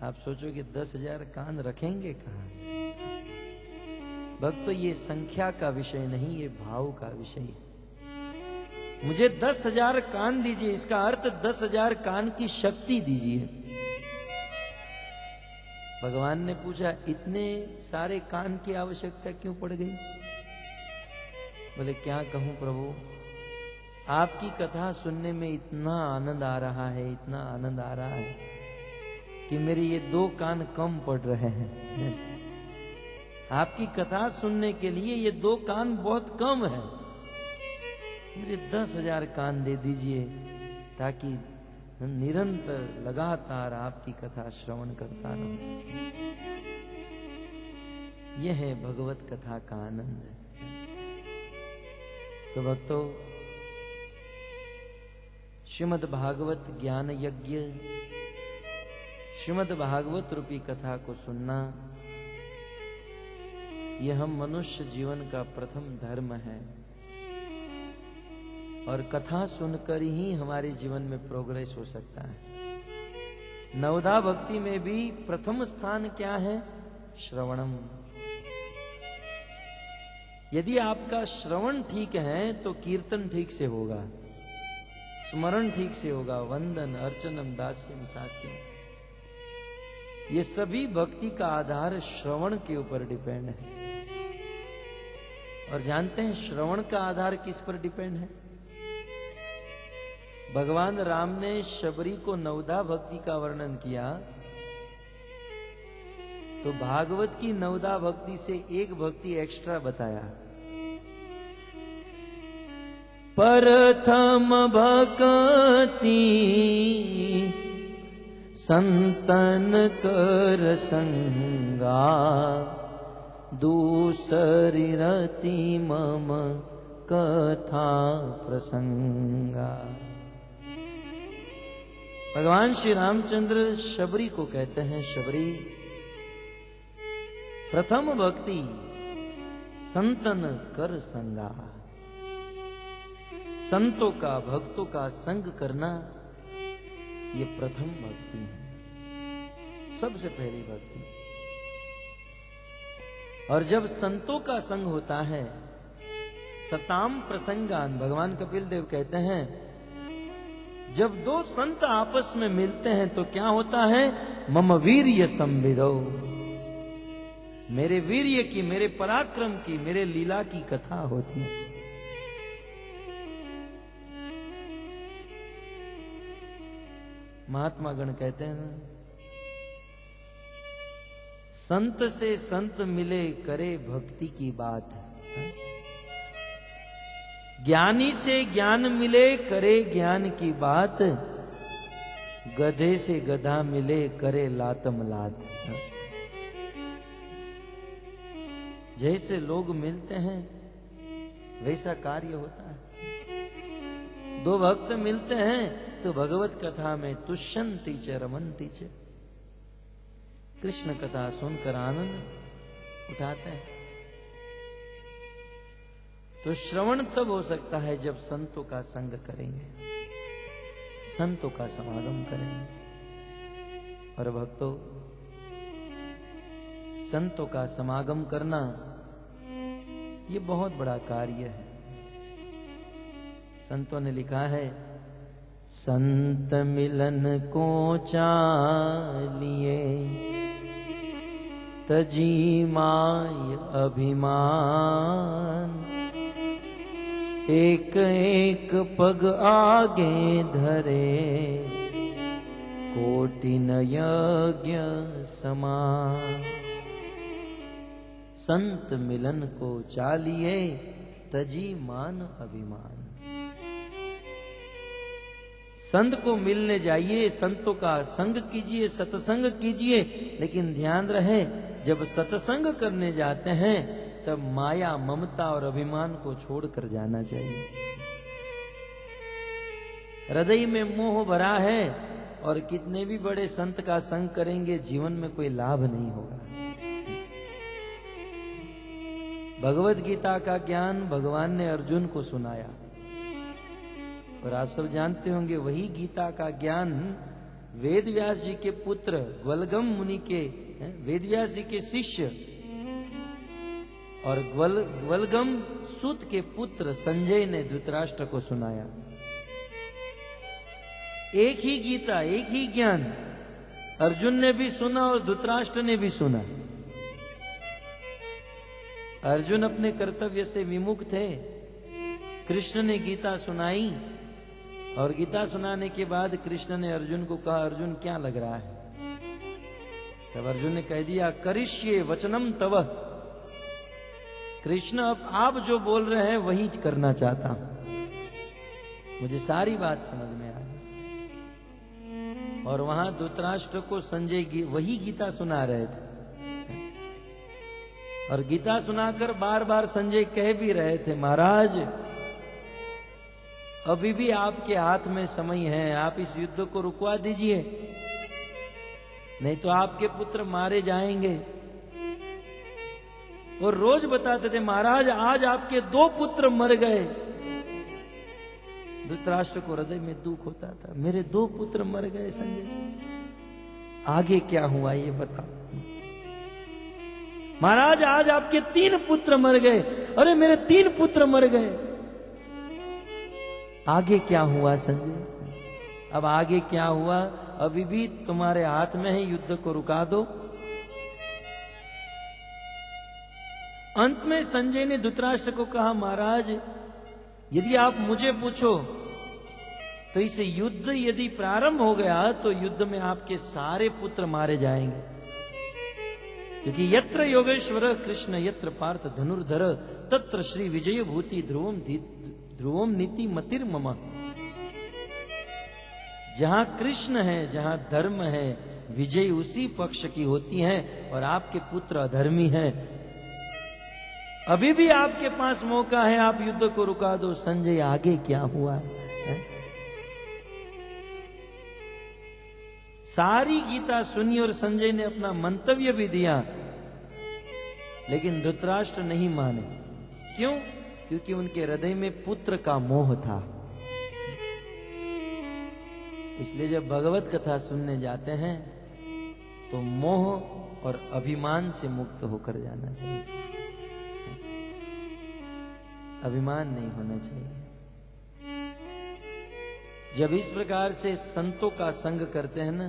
आप सोचो कि 10,000 कान रखेंगे कहां? भक्तों, ये संख्या का विषय नहीं, ये भाव का विषय है। मुझे 10,000 कान दीजिए, इसका अर्थ 10,000 कान की शक्ति दीजिए। भगवान ने पूछा, इतने सारे कान की आवश्यकता क्यों पड़ गई? बोले, क्या कहूं प्रभु, आपकी कथा सुनने में इतना आनंद आ रहा है, इतना आनंद आ रहा है कि मेरे ये 2 कान कम पड़ रहे हैं। आपकी कथा सुनने के लिए ये 2 कान बहुत कम है। मुझे 10,000 कान दे दीजिए ताकि निरंतर लगातार आपकी कथा श्रवण करता रहूं। यह है भगवत कथा का आनंद। तो भक्तों, श्रीमद् भागवत ज्ञान यज्ञ, श्रीमद् भागवत रूपी कथा को सुनना, यह हम मनुष्य जीवन का प्रथम धर्म है। और कथा सुनकर ही हमारे जीवन में प्रोग्रेस हो सकता है। नवधा भक्ति में भी प्रथम स्थान क्या है? श्रवणम। यदि आपका श्रवण ठीक है तो कीर्तन ठीक से होगा, स्मरण ठीक से होगा, वंदन, अर्चनम, दास्यम, साक्यम, ये सभी भक्ति का आधार श्रवण के ऊपर डिपेंड है। और जानते हैं श्रवण का आधार किस पर डिपेंड है? भगवान राम ने शबरी को नवधा भक्ति का वर्णन किया, तो भागवत की नवधा भक्ति से एक भक्ति एक्स्ट्रा बताया। प्रथम भक्ति संतन कर संगा, दूसरी रति मम कथा प्रसंगा। भगवान श्री रामचंद्र शबरी को कहते हैं, शबरी, प्रथम भक्ति संतन कर संगा, संतों का, भक्तों का संग करना, ये प्रथम भक्ति है, सबसे पहली भक्ति। और जब संतों का संग होता है, सताम प्रसंगान, भगवान कपिल देव कहते हैं, जब 2 संत आपस में मिलते हैं तो क्या होता है? मम वीर्य संविदो, मेरे वीर्य की, मेरे पराक्रम की, मेरे लीला की कथा होती है। महात्मा गण कहते हैं ना, संत से संत मिले करे भक्ति की बात, ज्ञानी से ज्ञान मिले करे ज्ञान की बात, गधे से गधा मिले करे लातम लात। जैसे लोग मिलते हैं वैसा कार्य होता है। दो भक्त मिलते हैं तो भगवत कथा में तुष्यंती च रमंती च, कृष्ण कथा सुनकर आनंद उठाते हैं। तो श्रवण तब हो सकता है जब संतों का संग करेंगे, संतों का समागम करेंगे। और भक्तों, संतों का समागम करना ये बहुत बड़ा कार्य है। संतों ने लिखा है, संत मिलन को चालिए तजी माय अभिमान, एक एक पग आगे धरे कोटिन यज्ञ समान। संत मिलन को चालिए तजी मान अभिमान। संत को मिलने जाइए, संतों का संग कीजिए, सत्संग कीजिए, लेकिन ध्यान रहे जब सत्संग करने जाते हैं तब माया, ममता और अभिमान को छोड़कर जाना चाहिए। हृदय में मोह भरा है और कितने भी बड़े संत का संग करेंगे जीवन में कोई लाभ नहीं होगा। भगवत गीता का ज्ञान भगवान ने अर्जुन को सुनाया और आप सब जानते होंगे वही गीता का ज्ञान वेद व्यास जी के पुत्र ग्वलगम मुनि के, वेद व्यास जी के शिष्य और ग्वलगम सूत के पुत्र संजय ने धृतराष्ट्र को सुनाया। एक ही गीता, एक ही ज्ञान अर्जुन ने भी सुना और धृतराष्ट्र ने भी सुना। अर्जुन अपने कर्तव्य से विमुख थे। कृष्ण ने गीता सुनाई और गीता सुनाने के बाद कृष्ण ने अर्जुन को कहा, अर्जुन क्या लग रहा है? तब अर्जुन ने कह दिया, करिष्ये वचनम तव। कृष्ण अब आप जो बोल रहे हैं वही करना चाहता हूं, मुझे सारी बात समझ में आ गई। और वहां धृतराष्ट्र को संजय वही गीता सुना रहे थे और गीता सुनाकर बार बार संजय कह भी रहे थे, महाराज अभी भी आपके हाथ में समय है, आप इस युद्ध को रुकवा दीजिए, नहीं तो आपके पुत्र मारे जाएंगे। और रोज बताते थे, महाराज आज आपके 2 पुत्र मर गए। धृतराष्ट्र को हृदय में दुख होता था, मेरे 2 पुत्र मर गए संजय, आगे क्या हुआ ये बताओ। महाराज आज आपके 3 पुत्र मर गए, अरे मेरे 3 पुत्र मर गए, आगे क्या हुआ संजय? अब आगे क्या हुआ? अभी भी तुम्हारे हाथ में है, युद्ध को रुका दो। अंत में संजय ने धृतराष्ट्र को कहा, महाराज यदि आप मुझे पूछो तो इस युद्ध यदि प्रारंभ हो गया तो युद्ध में आपके सारे पुत्र मारे जाएंगे, क्योंकि यत्र योगेश्वर कृष्ण यत्र पार्थ धनुर्धर तत्र श्री विजय भूति ध्रुवम नीति मतिर मम। जहां कृष्ण है, जहां धर्म है, विजय उसी पक्ष की होती है और आपके पुत्र अधर्मी हैं। अभी भी आपके पास मौका है, आप युद्ध को रुका दो। संजय आगे क्या हुआ है? सारी गीता सुनी और संजय ने अपना मंतव्य भी दिया, लेकिन धृतराष्ट्र नहीं माने। क्यों? क्योंकि उनके हृदय में पुत्र का मोह था। इसलिए जब भगवत कथा सुनने जाते हैं तो मोह और अभिमान से मुक्त होकर जाना चाहिए, अभिमान नहीं होना चाहिए। जब इस प्रकार से संतों का संग करते हैं ना,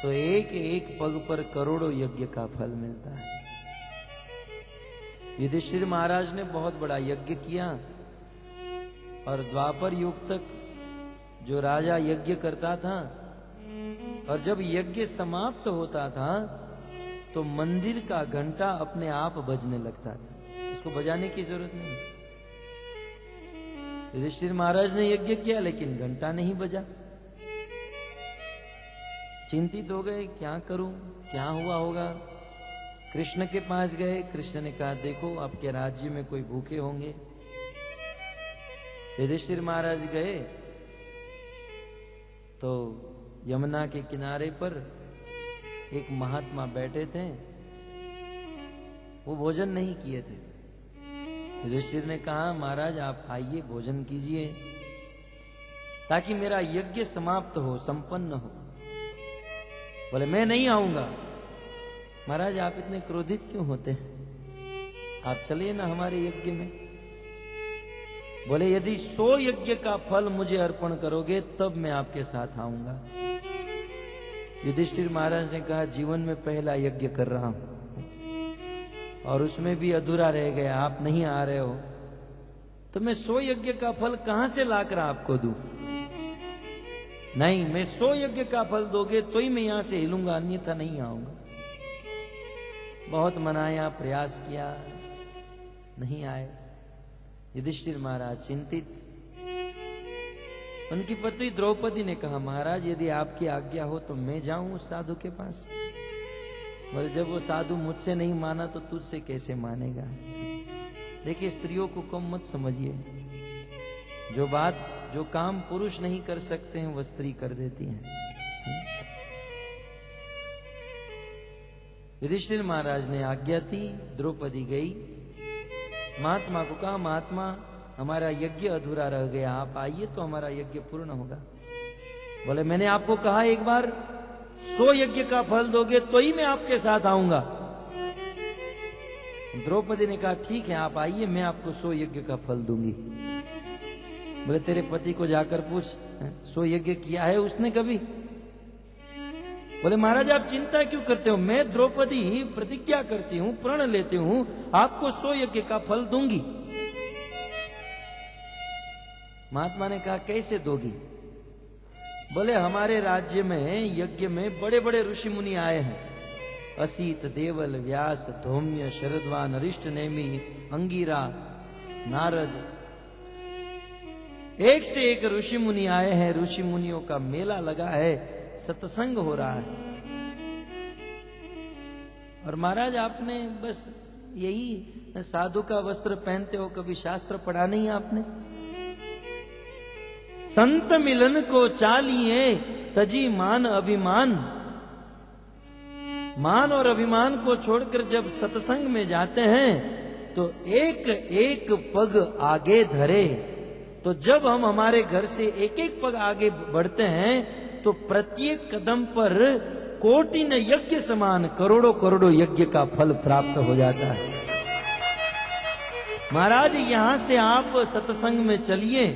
तो एक एक पग पर करोड़ों यज्ञ का फल मिलता है। युधिष्ठिर महाराज ने बहुत बड़ा यज्ञ किया और द्वापर युग तक जो राजा यज्ञ करता था, और जब यज्ञ समाप्त होता था तो मंदिर का घंटा अपने आप बजने लगता था, उसको बजाने की जरूरत नहीं। युधिष्ठिर महाराज ने यज्ञ किया लेकिन घंटा नहीं बजा। चिंतित हो गए, क्या करूं, क्या हुआ होगा। कृष्ण के पास गए। कृष्ण ने कहा, देखो आपके राज्य में कोई भूखे होंगे। युधिष्ठिर महाराज गए तो यमुना के किनारे पर एक महात्मा बैठे थे, वो भोजन नहीं किए थे। युधिष्ठिर ने कहा, महाराज आप आइए, भोजन कीजिए ताकि मेरा यज्ञ समाप्त हो, संपन्न हो। बोले, मैं नहीं आऊंगा। महाराज आप इतने क्रोधित क्यों होते हैं, आप चलिए ना हमारे यज्ञ में। बोले, यदि 100 यज्ञ का फल मुझे अर्पण करोगे तब मैं आपके साथ आऊंगा। युधिष्ठिर महाराज ने कहा, जीवन में पहला यज्ञ कर रहा हूं और उसमें भी अधूरा रह गया, आप नहीं आ रहे हो तो मैं 100 यज्ञ का फल कहां से लाकर आपको दूं। नहीं, मैं 100 यज्ञ का फल दोगे तो ही मैं यहां से हिलूंगा, अन्यथा नहीं आऊंगा। बहुत मनाया, प्रयास किया, नहीं आए। युधिष्ठिर महाराज चिंतित। उनकी पत्नी द्रौपदी ने कहा, महाराज यदि आपकी आज्ञा हो तो मैं जाऊं उस साधु के पास। बोले, जब वो साधु मुझसे नहीं माना तो तुझसे कैसे मानेगा। देखिए, स्त्रियों को कम मत समझिए। जो काम पुरुष नहीं कर सकते हैं वो स्त्री कर देती हैं। युधिष्ठिर महाराज ने आज्ञा दी, द्रौपदी गई। महात्मा को कहा, महात्मा हमारा यज्ञ अधूरा रह गया, आप आइए तो हमारा यज्ञ पूर्ण होगा। बोले, मैंने आपको कहा एक बार 100 यज्ञ का फल दोगे तो ही मैं आपके साथ आऊंगा। द्रौपदी ने कहा, ठीक है आप आइए, मैं आपको 100 यज्ञ का फल दूंगी। बोले, तेरे पति को जाकर पूछ, 100 यज्ञ किया है उसने कभी। बोले, महाराज आप चिंता क्यों करते हो, मैं द्रौपदी ही प्रतिज्ञा करती हूं, प्रण लेती हूं, आपको 100 यज्ञ का फल दूंगी। महात्मा ने कहा, कैसे दोगी। बोले, हमारे राज्य में यज्ञ में बड़े बड़े ऋषि मुनि आए हैं, असीत, देवल, व्यास, धौम्य, शरद्वान, अरिष्ट नेमि, अंगिरा, नारद, एक से एक ऋषि मुनि आए हैं। ऋषि मुनियों का मेला लगा है, सत्संग हो रहा है। और महाराज आपने बस यही साधु का वस्त्र पहनते हो, कभी शास्त्र पढ़ा नहीं आपने। संत मिलन को चालिए तजी मान अभिमान। मान और अभिमान को छोड़कर जब सत्संग में जाते हैं तो एक एक पग आगे धरे। तो जब हम हमारे घर से एक एक पग आगे बढ़ते हैं तो प्रत्येक कदम पर कोटि न यज्ञ समान करोड़ों करोड़ों यज्ञ का फल प्राप्त हो जाता है। महाराज यहां से आप सत्संग में चलिए,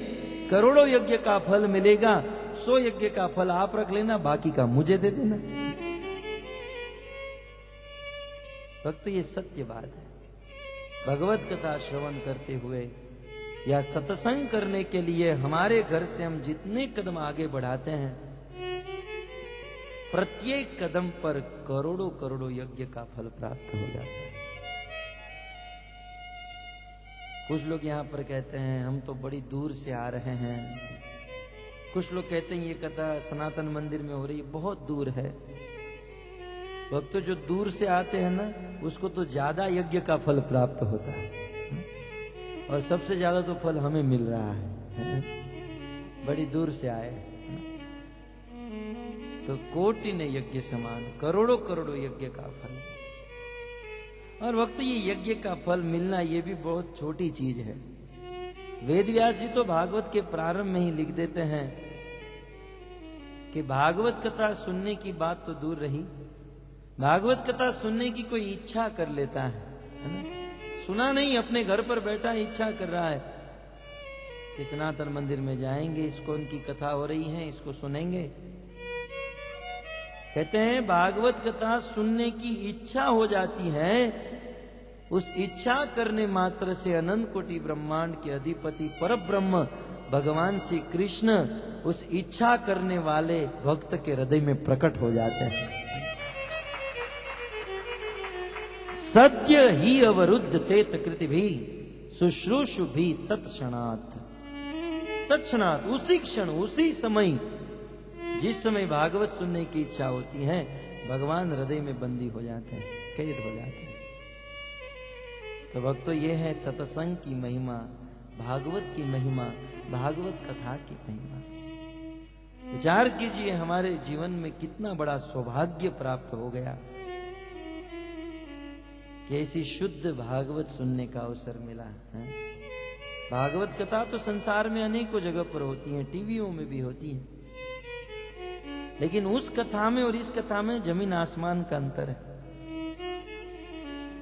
करोड़ों यज्ञ का फल मिलेगा। 100 यज्ञ का फल आप रख लेना, बाकी का मुझे दे देना। भक्त ये सत्य बात है। भगवत कथा श्रवण करते हुए या सत्संग करने के लिए हमारे घर से हम जितने कदम आगे बढ़ाते हैं, प्रत्येक कदम पर करोड़ों करोड़ों यज्ञ का फल प्राप्त हो जाता है। कुछ लोग यहाँ पर कहते हैं हम तो बड़ी दूर से आ रहे हैं। कुछ लोग कहते हैं ये कथा सनातन मंदिर में हो रही है, बहुत दूर है। भक्त जो दूर से आते हैं ना, उसको तो ज्यादा यज्ञ का फल प्राप्त होता है और सबसे ज्यादा तो फल हमें मिल रहा है। बड़ी दूर से आए तो कोटि ने यज्ञ समान करोड़ों करोड़ों यज्ञ का फल। और वक्त ये यज्ञ का फल मिलना ये भी बहुत छोटी चीज है। वेद व्यास जी तो भागवत के प्रारंभ में ही लिख देते हैं कि भागवत कथा सुनने की बात तो दूर रही, भागवत कथा सुनने की कोई इच्छा कर लेता है ना? सुना नहीं, अपने घर पर बैठा इच्छा कर रहा है कि सनातन मंदिर में जाएंगे, इसको उनकी कथा हो रही है, इसको सुनेंगे। कहते हैं भागवत कथा सुनने की इच्छा हो जाती है, उस इच्छा करने मात्र से अनंत कोटि ब्रह्मांड के अधिपति परब्रह्म भगवान श्री कृष्ण उस इच्छा करने वाले भक्त के हृदय में प्रकट हो जाते हैं। सद्य ही अवरुद्ध तेत कृति भी शुश्रूषु भी तत्क्षणात्। तत्क्षणात् उसी क्षण उसी समय, जिस समय भागवत सुनने की इच्छा होती है, भगवान हृदय में बंदी हो जाते हैं, कैद हो जाते हैं। तो भक्तों, ये है सत्संग की महिमा, भागवत की महिमा, भागवत कथा की महिमा। विचार कीजिए, हमारे जीवन में कितना बड़ा सौभाग्य प्राप्त हो गया कि ऐसी शुद्ध भागवत सुनने का अवसर मिला है। भागवत कथा तो संसार में अनेकों जगह पर होती है, टीवियों में भी होती है, लेकिन उस कथा में और इस कथा में जमीन आसमान का अंतर है।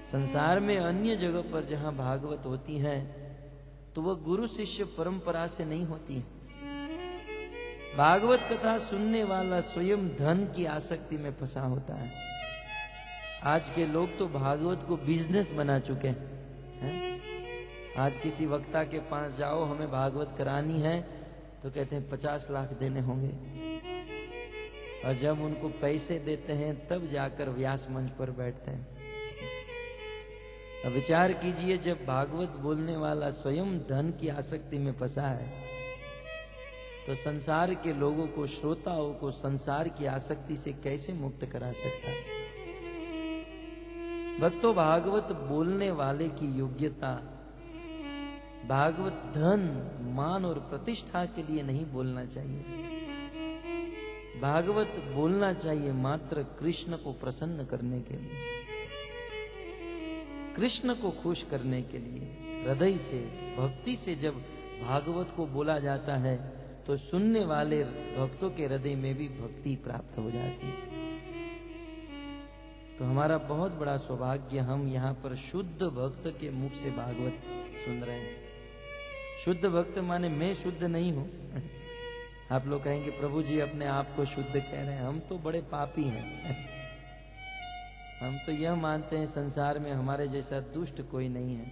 संसार में अन्य जगह पर जहां भागवत होती है तो वह गुरु शिष्य परंपरा से नहीं होती है। भागवत कथा सुनने वाला स्वयं धन की आसक्ति में फंसा होता है। आज के लोग तो भागवत को बिजनेस बना चुके हैं। आज किसी वक्ता के पास जाओ, हमें भागवत करानी है, तो कहते हैं 50 लाख देने होंगे, और जब उनको पैसे देते हैं तब जाकर व्यास मंच पर बैठते हैं। अब विचार कीजिए, जब भागवत बोलने वाला स्वयं धन की आसक्ति में फंसा है, तो संसार के लोगों को, श्रोताओं को संसार की आसक्ति से कैसे मुक्त करा सकता है? भक्तों, भागवत बोलने वाले की योग्यता, भागवत धन, मान और प्रतिष्ठा के लिए नहीं बोलना चाहिए। भागवत बोलना चाहिए मात्र कृष्ण को प्रसन्न करने के लिए, कृष्ण को खुश करने के लिए। हृदय से, भक्ति से जब भागवत को बोला जाता है तो सुनने वाले भक्तों के हृदय में भी भक्ति प्राप्त हो जाती है। तो हमारा बहुत बड़ा सौभाग्य, हम यहाँ पर शुद्ध भक्त के मुख से भागवत सुन रहे हैं। शुद्ध भक्त माने मैं शुद्ध नहीं हूं। आप लोग कहेंगे प्रभु जी अपने आप को शुद्ध कह रहे हैं, हम तो बड़े पापी हैं। हम तो यह मानते हैं संसार में हमारे जैसा दुष्ट कोई नहीं है,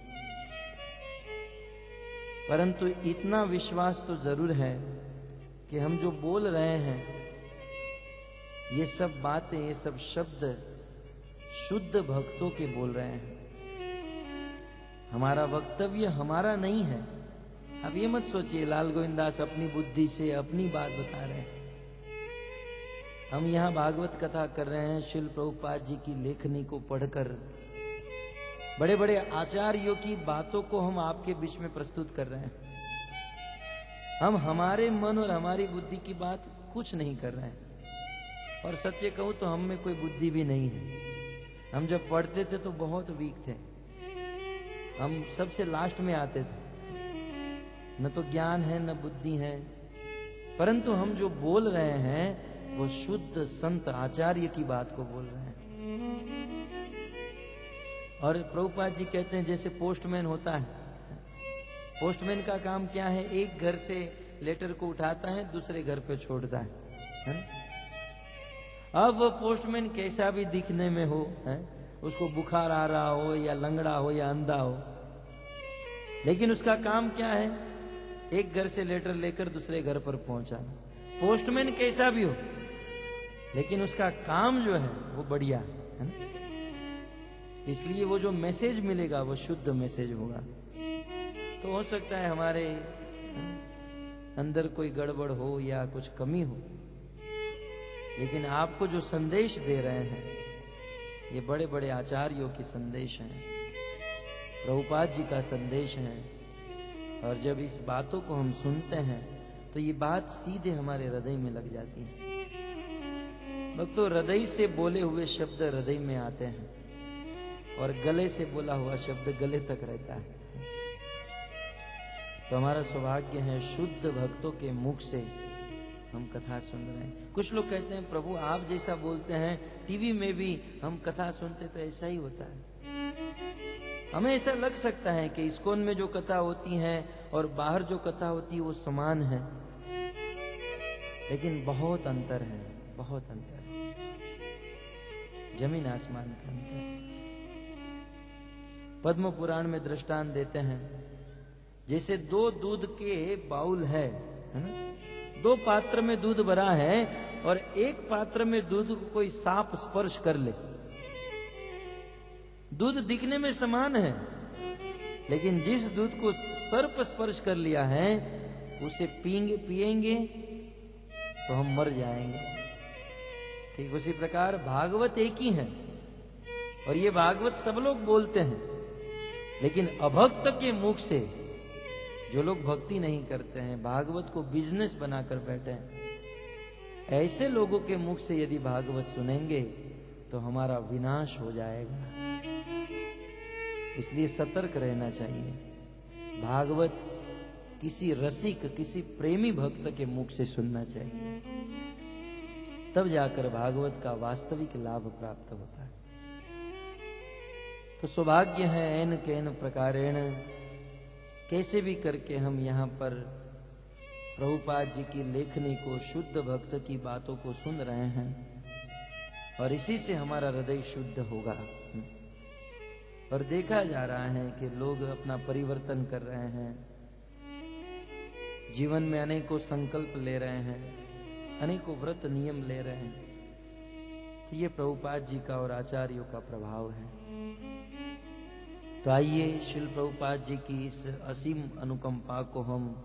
परंतु इतना विश्वास तो जरूर है कि हम जो बोल रहे हैं, ये सब बातें, ये सब शब्द शुद्ध भक्तों के बोल रहे हैं। हमारा वक्तव्य हमारा नहीं है। अब ये मत सोचिए लाल गोविंदास अपनी बुद्धि से अपनी बात बता रहे हैं। हम यहाँ भागवत कथा कर रहे हैं, शिल प्रभुपाद जी की लेखनी को पढ़कर, बड़े बड़े आचार्यों की बातों को हम आपके बीच में प्रस्तुत कर रहे हैं। हम हमारे मन और हमारी बुद्धि की बात कुछ नहीं कर रहे हैं। और सत्य कहूं तो हम में कोई बुद्धि भी नहीं है। हम जब पढ़ते थे तो बहुत वीक थे, हम सबसे लास्ट में आते थे, न तो ज्ञान है न बुद्धि है। परंतु हम जो बोल रहे हैं वो शुद्ध संत आचार्य की बात को बोल रहे हैं। और प्रभुपाद जी कहते हैं जैसे पोस्टमैन होता है, पोस्टमैन का काम क्या है? एक घर से लेटर को उठाता है, दूसरे घर पे छोड़ता है? अब वो पोस्टमैन कैसा भी दिखने में हो, उसको बुखार आ रहा हो या लंगड़ा हो या अंधा हो, लेकिन उसका काम क्या है? एक घर से लेटर लेकर दूसरे घर पर पहुंचाना। पोस्टमैन कैसा भी हो, लेकिन उसका काम जो है वो बढ़िया है ना? इसलिए वो जो मैसेज मिलेगा वो शुद्ध मैसेज होगा। तो हो सकता है हमारे अंदर कोई गड़बड़ हो या कुछ कमी हो, लेकिन आपको जो संदेश दे रहे हैं ये बड़े बड़े आचार्यों के संदेश हैं, प्रभुपाद जी का संदेश है। और जब इस बातों को हम सुनते हैं तो ये बात सीधे हमारे हृदय में लग जाती है। भक्तों, हृदय से बोले हुए शब्द हृदय में आते हैं और गले से बोला हुआ शब्द गले तक रहता है। तो हमारा सौभाग्य है शुद्ध भक्तों के मुख से हम कथा सुन रहे हैं। कुछ लोग कहते हैं प्रभु आप जैसा बोलते हैं, टीवी में भी हम कथा सुनते तो ऐसा ही होता है। हमें ऐसा लग सकता है कि इस्कॉन में जो कथा होती है और बाहर जो कथा होती है वो समान है, लेकिन बहुत अंतर है, बहुत अंतर है, जमीन आसमान का अंतर। पद्म पुराण में दृष्टांत देते हैं, जैसे दो दूध के बाउल है ना? दो पात्र में दूध भरा है और एक पात्र में दूध को कोई सांप स्पर्श कर ले, दूध दिखने में समान है, लेकिन जिस दूध को सर्प स्पर्श कर लिया है उसे पिएंगे तो हम मर जाएंगे। ठीक उसी प्रकार भागवत एक ही है, और ये भागवत सब लोग बोलते हैं, लेकिन अभक्त के मुख से, जो लोग भक्ति नहीं करते हैं, भागवत को बिजनेस बनाकर बैठे हैं, ऐसे लोगों के मुख से यदि भागवत सुनेंगे तो हमारा विनाश हो जाएगा। इसलिए सतर्क रहना चाहिए। भागवत किसी रसिक, किसी प्रेमी भक्त के मुख से सुनना चाहिए, तब जाकर भागवत का वास्तविक लाभ प्राप्त होता है। तो सौभाग्य है ऐन कैन प्रकारेण, कैसे भी करके हम यहाँ पर प्रभुपाद जी की लेखनी को, शुद्ध भक्त की बातों को सुन रहे हैं, और इसी से हमारा हृदय शुद्ध होगा। और देखा जा रहा है कि लोग अपना परिवर्तन कर रहे हैं, जीवन में अनेकों संकल्प ले रहे हैं, अनेकों व्रत नियम ले रहे हैं। तो ये प्रभुपाद जी का और आचार्यों का प्रभाव है। तो आइए श्रील प्रभुपाद जी की इस असीम अनुकंपा को हम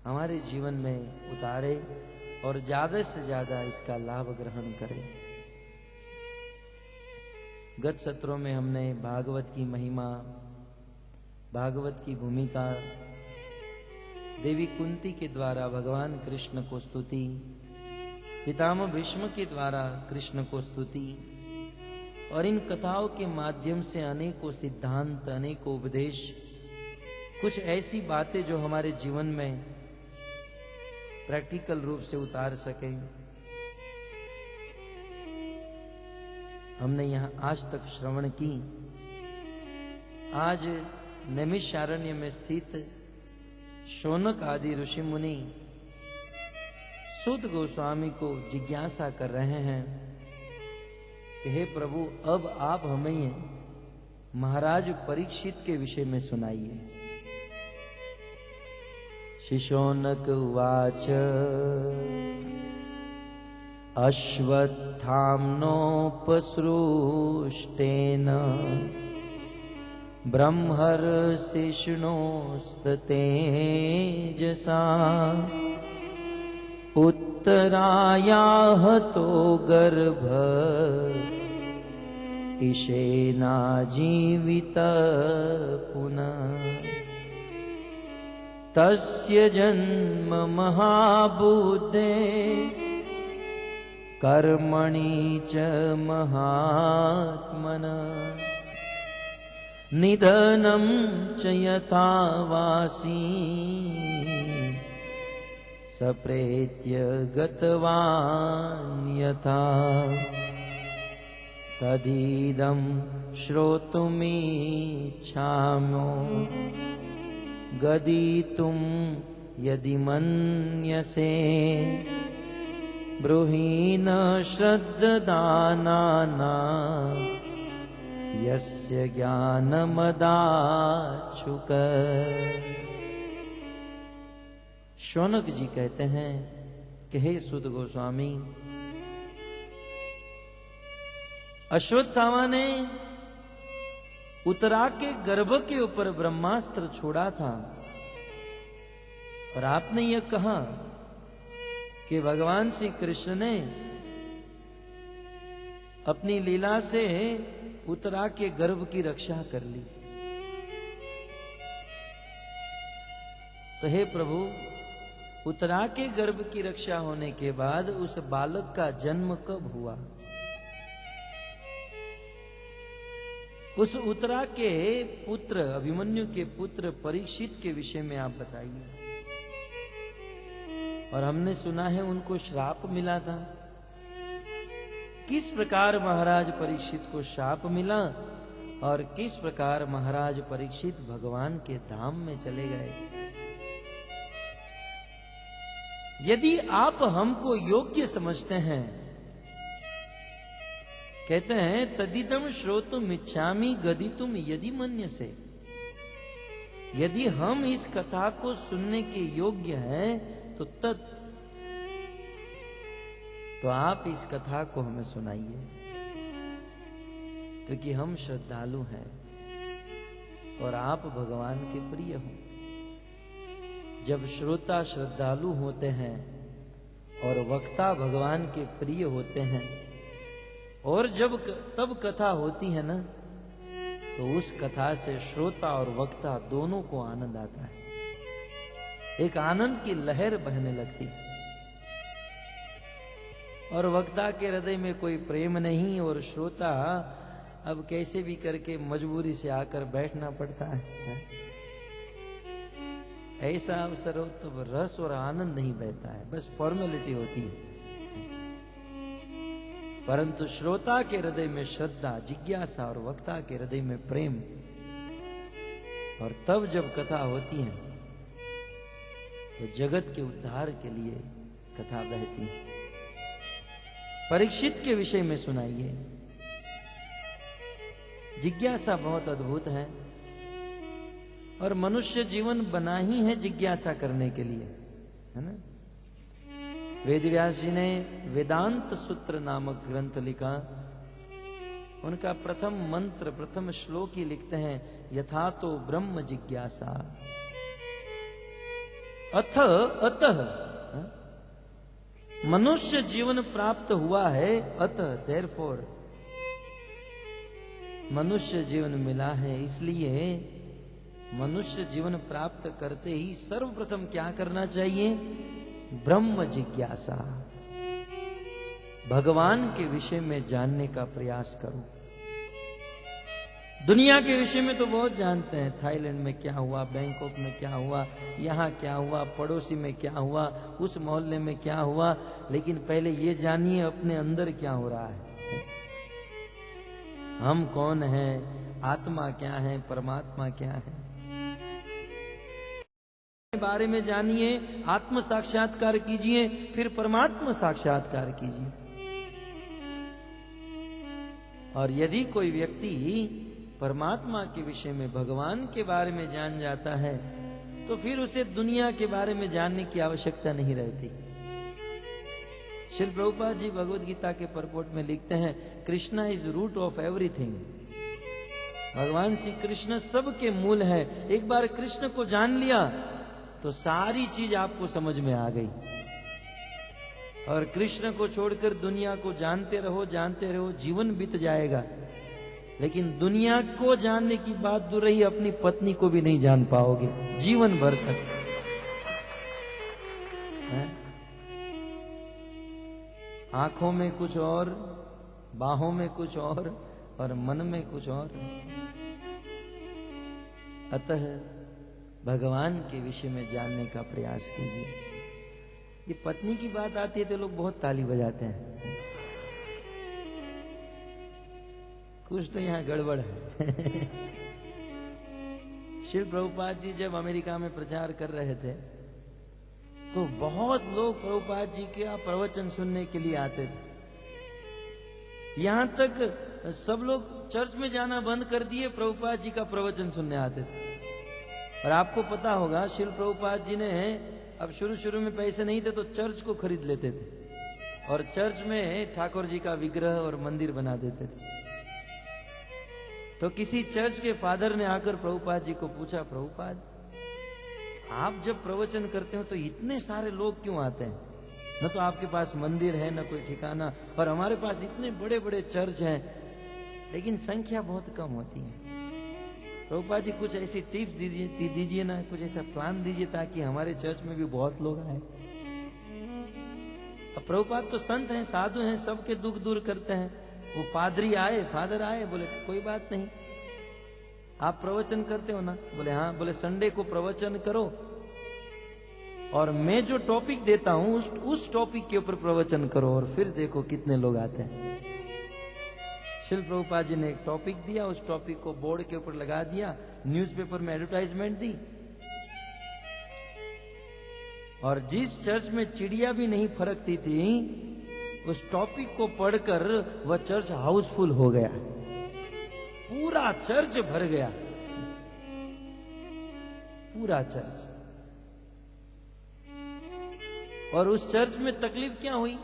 हमारे जीवन में उतारे और ज्यादा से ज्यादा इसका लाभ ग्रहण करें। गत सत्रों में हमने भागवत की महिमा, भागवत की भूमिका, देवी कुंती के द्वारा भगवान कृष्ण को स्तुति, पितामह भीष्म के द्वारा कृष्ण को स्तुति, और इन कथाओं के माध्यम से अनेकों सिद्धांत, अनेकों उपदेश, कुछ ऐसी बातें जो हमारे जीवन में प्रैक्टिकल रूप से उतार सके, हमने यहाँ आज तक श्रवण की। आज नैमिषारण्य में स्थित शौनक आदि ऋषि मुनि सूत गोस्वामी को जिज्ञासा कर रहे हैं कि हे प्रभु, अब आप हमें महाराज परीक्षित के विषय में सुनाइए। श्री शौनक उवाच अश्वत्थाम्नोपसृष्टेन ब्रह्मर्षिष्णोस्ततेजसा उत्तरायाहतो गर्भ इषेनाजीवित पुनः तस्य जन्म महाबुद्धे कर्मणि च महात्मनः निधनं च यथा वासी सप्रेत्य गतवान् यथा तदिदं श्रोतुमिच्छामो गदितुं यदि मन्यसे ब्रूहीन श्रद्धानाना यस्य ज्ञानमदाच्छुक। शौनक जी कहते हैं कि हे सुत गोस्वामी, अश्वत्थामा ने उत्तरा के गर्भ के ऊपर ब्रह्मास्त्र छोड़ा था, और आपने यह कहा कि भगवान श्री कृष्ण ने अपनी लीला से उत्तरा के गर्भ की रक्षा कर ली। तो हे प्रभु, उत्तरा के गर्भ की रक्षा होने के बाद उस बालक का जन्म कब हुआ? उस उत्तरा के पुत्र, अभिमन्यु के पुत्र परीक्षित के विषय में आप बताइए। और हमने सुना है उनको श्राप मिला था। किस प्रकार महाराज परीक्षित को श्राप मिला और किस प्रकार महाराज परीक्षित भगवान के धाम में चले गए? यदि आप हमको योग्य समझते हैं, कहते हैं तदिदम श्रोतुम इच्छामि गदितुम यदि मन्यसे, यदि हम इस कथा को सुनने के योग्य हैं तो आप इस कथा को हमें सुनाइए। क्योंकि हम श्रद्धालु हैं और आप भगवान के प्रिय हो। जब श्रोता श्रद्धालु होते हैं और वक्ता भगवान के प्रिय होते हैं, और जब तब कथा होती है ना, तो उस कथा से श्रोता और वक्ता दोनों को आनंद आता है। एक आनंद की लहर बहने लगती है। और वक्ता के हृदय में कोई प्रेम नहीं, और श्रोता अब कैसे भी करके मजबूरी से आकर बैठना पड़ता है। ऐसा अवसर हो तो रस और आनंद नहीं बहता है, बस फॉर्मेलिटी होती है। परंतु श्रोता के हृदय में श्रद्धा, जिज्ञासा, और वक्ता के हृदय में प्रेम, और तब जब कथा होती है तो जगत के उद्धार के लिए कथा बहती है। परीक्षित के विषय में सुनाइए। जिज्ञासा बहुत अद्भुत है, और मनुष्य जीवन बना ही है जिज्ञासा करने के लिए, है ना। वेदव्यास जी ने वेदांत सूत्र नामक ग्रंथ लिखा। उनका प्रथम मंत्र, प्रथम श्लोक ही लिखते हैं, यथा तो ब्रह्म जिज्ञासा अथ अतः। मनुष्य जीवन प्राप्त हुआ है, अतः देयरफॉर मनुष्य जीवन मिला है, इसलिए मनुष्य जीवन प्राप्त करते ही सर्वप्रथम क्या करना चाहिए? ब्रह्म जिज्ञासा, भगवान के विषय में जानने का प्रयास करो। दुनिया के विषय में तो बहुत जानते हैं, थाईलैंड में क्या हुआ, बैंकॉक में क्या हुआ, यहाँ क्या हुआ, पड़ोसी में क्या हुआ, उस मोहल्ले में क्या हुआ, लेकिन पहले ये जानिए अपने अंदर क्या हो रहा है। हम कौन हैं, आत्मा क्या है, परमात्मा क्या है, बारे में जानिए, आत्म साक्षात्कार कीजिए, फिर परमात्मा साक्षात्कार कीजिए। और यदि कोई व्यक्ति परमात्मा के विषय में, भगवान के बारे में जान जाता है, तो फिर उसे दुनिया के बारे में जानने की आवश्यकता नहीं रहती। श्री प्रभुपाद जी भगवद गीता के परपोर्ट में लिखते हैं, Krishna is root of everything. भगवान श्री कृष्ण सबके मूल है। एक बार कृष्ण को जान लिया तो सारी चीज आपको समझ में आ गई। और कृष्ण को छोड़कर दुनिया को जानते रहो, जीवन बीत जाएगा, लेकिन दुनिया को जानने की बात दूर रही, अपनी पत्नी को भी नहीं जान पाओगे जीवन भर तक। आंखों में कुछ और, बाहों में कुछ और मन में कुछ और। अतः भगवान के विषय में जानने का प्रयास कीजिए। ये पत्नी की बात आती है तो लोग बहुत ताली बजाते हैं। कुछ तो यहाँ गड़बड़ है। श्री प्रभुपाद जी जब अमेरिका में प्रचार कर रहे थे तो बहुत लोग प्रभुपाद जी के प्रवचन सुनने के लिए आते थे। यहाँ तक सब लोग चर्च में जाना बंद कर दिए, प्रभुपाद जी का प्रवचन सुनने आते थे। और आपको पता होगा श्री प्रभुपाद जी ने, अब शुरू में पैसे नहीं थे तो चर्च को खरीद लेते थे और चर्च में ठाकुर जी का विग्रह और मंदिर बना देते थे। तो किसी चर्च के फादर ने आकर प्रभुपाद जी को पूछा, प्रभुपाद आप जब प्रवचन करते हो तो इतने सारे लोग क्यों आते हैं? न तो आपके पास मंदिर है, न कोई ठिकाना, और हमारे पास इतने बड़े बड़े चर्च हैं, लेकिन संख्या बहुत कम होती है। प्रभुपाद जी कुछ ऐसी टिप्स दीजिए ना, कुछ ऐसा प्लान दीजिए ताकि हमारे चर्च में भी बहुत लोग आए। अब प्रभुपाद तो संत हैं, साधु हैं, सबके दुख दूर करते हैं। वो पादरी आए, फादर आए, बोले कोई बात नहीं, आप प्रवचन करते हो ना? बोले हाँ। बोले संडे को प्रवचन करो और मैं जो टॉपिक देता हूं उस टॉपिक के ऊपर प्रवचन करो और फिर देखो कितने लोग आते हैं। श्री प्रभुपाद जी ने एक टॉपिक दिया, उस टॉपिक को बोर्ड के ऊपर लगा दिया, न्यूज़पेपर में एडवर्टाइजमेंट दी, और जिस चर्च में चिड़िया भी नहीं फरकती थी उस टॉपिक को पढ़कर वह चर्च हाउसफुल हो गया, पूरा चर्च भर गया, पूरा चर्च। और उस चर्च में तकलीफ क्या हुई?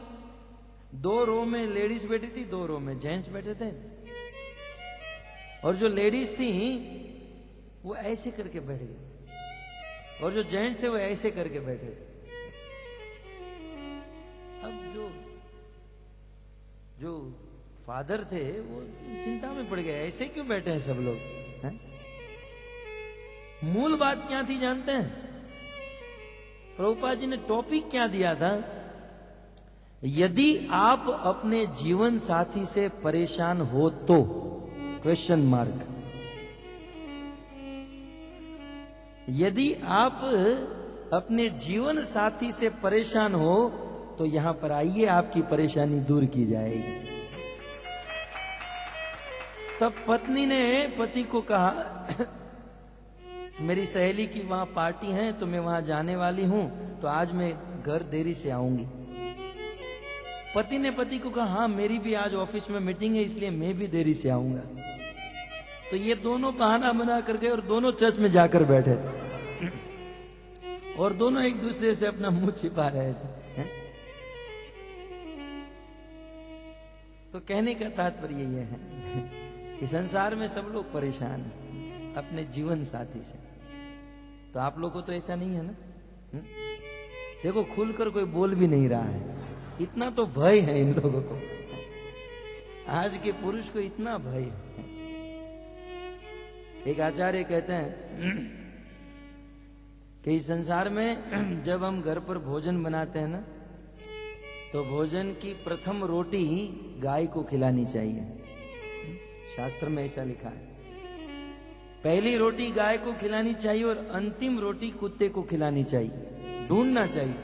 2 रो में लेडीज बैठी थी, 2 रो में जेंट्स बैठे थे। और जो लेडीज थी वो ऐसे करके बैठ गए, और जो जेंट्स थे वो ऐसे करके बैठे थे। अब जो फादर थे वो चिंता में पड़ गए, ऐसे क्यों बैठे हैं सब लोग, हैं? मूल बात क्या थी जानते हैं? प्रभुपाद जी ने टॉपिक क्या दिया था? यदि आप अपने जीवन साथी से परेशान हो तो क्वेश्चन मार्क। यदि आप अपने जीवन साथी से परेशान हो तो यहां पर आइए, आपकी परेशानी दूर की जाएगी। तब पत्नी ने पति को कहा मेरी सहेली की वहां पार्टी है तो मैं वहां जाने वाली हूं, तो आज मैं घर देरी से आऊंगी। पति ने पति को कहा हाँ मेरी भी आज ऑफिस में मीटिंग है इसलिए मैं भी देरी से आऊंगा। तो ये दोनों बहाना बना कर गए और दोनों चर्च में जाकर बैठे थे और दोनों एक दूसरे से अपना मुंह छिपा रहे थे। तो कहने का तात्पर्य ये है कि संसार में सब लोग परेशान हैं अपने जीवन साथी से। तो आप लोगों को तो ऐसा नहीं है ना? देखो खुलकर कोई बोल भी नहीं रहा है, इतना तो भय है इन लोगों को। आज के पुरुष को इतना भय है। एक आचार्य कहते हैं कि इस संसार में जब हम घर पर भोजन बनाते हैं ना, तो भोजन की प्रथम रोटी गाय को खिलानी चाहिए। शास्त्र में ऐसा लिखा है, पहली रोटी गाय को खिलानी चाहिए और अंतिम रोटी कुत्ते को खिलानी चाहिए। ढूंढना चाहिए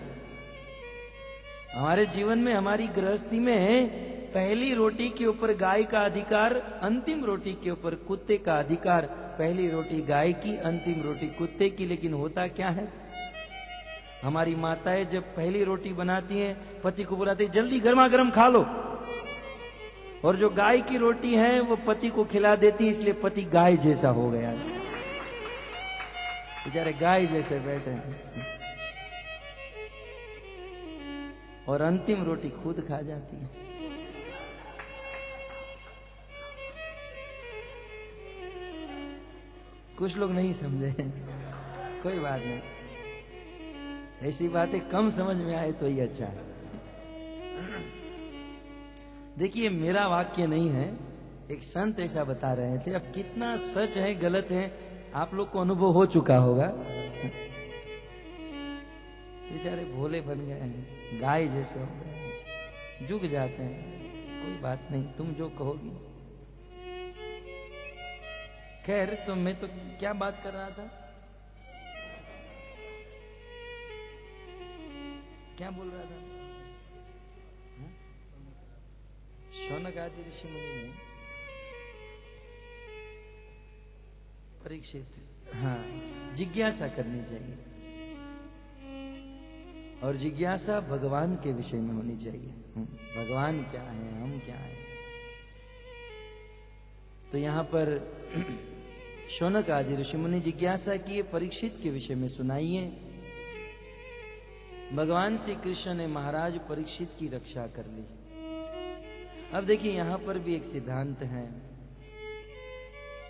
हमारे जीवन में, हमारी गृहस्थी में पहली रोटी के ऊपर गाय का अधिकार, अंतिम रोटी के ऊपर कुत्ते का अधिकार। पहली रोटी गाय की, अंतिम रोटी कुत्ते की। लेकिन होता क्या है, हमारी माताएं जब पहली रोटी बनाती हैं पति को बुलाती है जल्दी गर्मा गर्म खा लो, और जो गाय की रोटी है वो पति को खिला देती, इसलिए पति गाय जैसा हो गया। बेचारे गाय जैसे बैठे हैं और अंतिम रोटी खुद खा जाती है। कुछ लोग नहीं समझे, कोई बात नहीं, ऐसी बातें कम समझ में आए तो ही अच्छा है। देखिए मेरा वाक्य नहीं है, एक संत ऐसा बता रहे थे। अब कितना सच है गलत है आप लोग को अनुभव हो चुका होगा। बेचारे भोले बन गए हैं, गाय जैसे हो गए हैं, झुक जाते हैं। कोई बात नहीं, तुम जो कहोगी। खैर, तो मैं तो क्या बात कर रहा था, क्या बोल रहा था? शौनक आदि ऋषि मुनि ने परीक्षित, हाँ, जिज्ञासा करनी चाहिए, और जिज्ञासा भगवान के विषय में होनी चाहिए। भगवान क्या है, हम क्या है। तो यहां पर शौनक आदि ऋषि मुनि जिज्ञासा किए, परीक्षित के विषय में सुनाइए। भगवान श्री कृष्ण ने महाराज परीक्षित की रक्षा कर ली। अब देखिए यहां पर भी एक सिद्धांत है,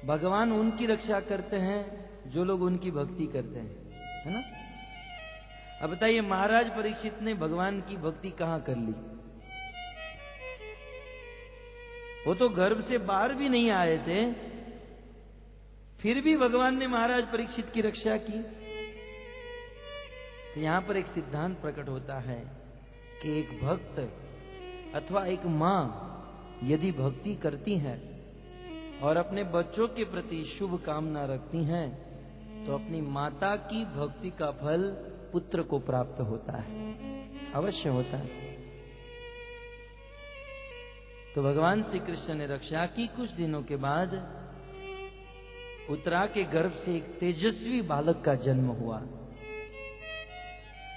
भगवान उनकी रक्षा करते हैं जो लोग उनकी भक्ति करते हैं, है ना? अब बताइए महाराज परीक्षित ने भगवान की भक्ति कहां कर ली? वो तो गर्भ से बाहर भी नहीं आए थे, फिर भी भगवान ने महाराज परीक्षित की रक्षा की। तो यहां पर एक सिद्धांत प्रकट होता है कि एक भक्त अथवा एक मां यदि भक्ति करती हैं और अपने बच्चों के प्रति शुभ कामना रखती हैं, तो अपनी माता की भक्ति का फल पुत्र को प्राप्त होता है, अवश्य होता है। तो भगवान श्री कृष्ण ने रक्षा की। कुछ दिनों के बाद उत्तरा के गर्भ से एक तेजस्वी बालक का जन्म हुआ,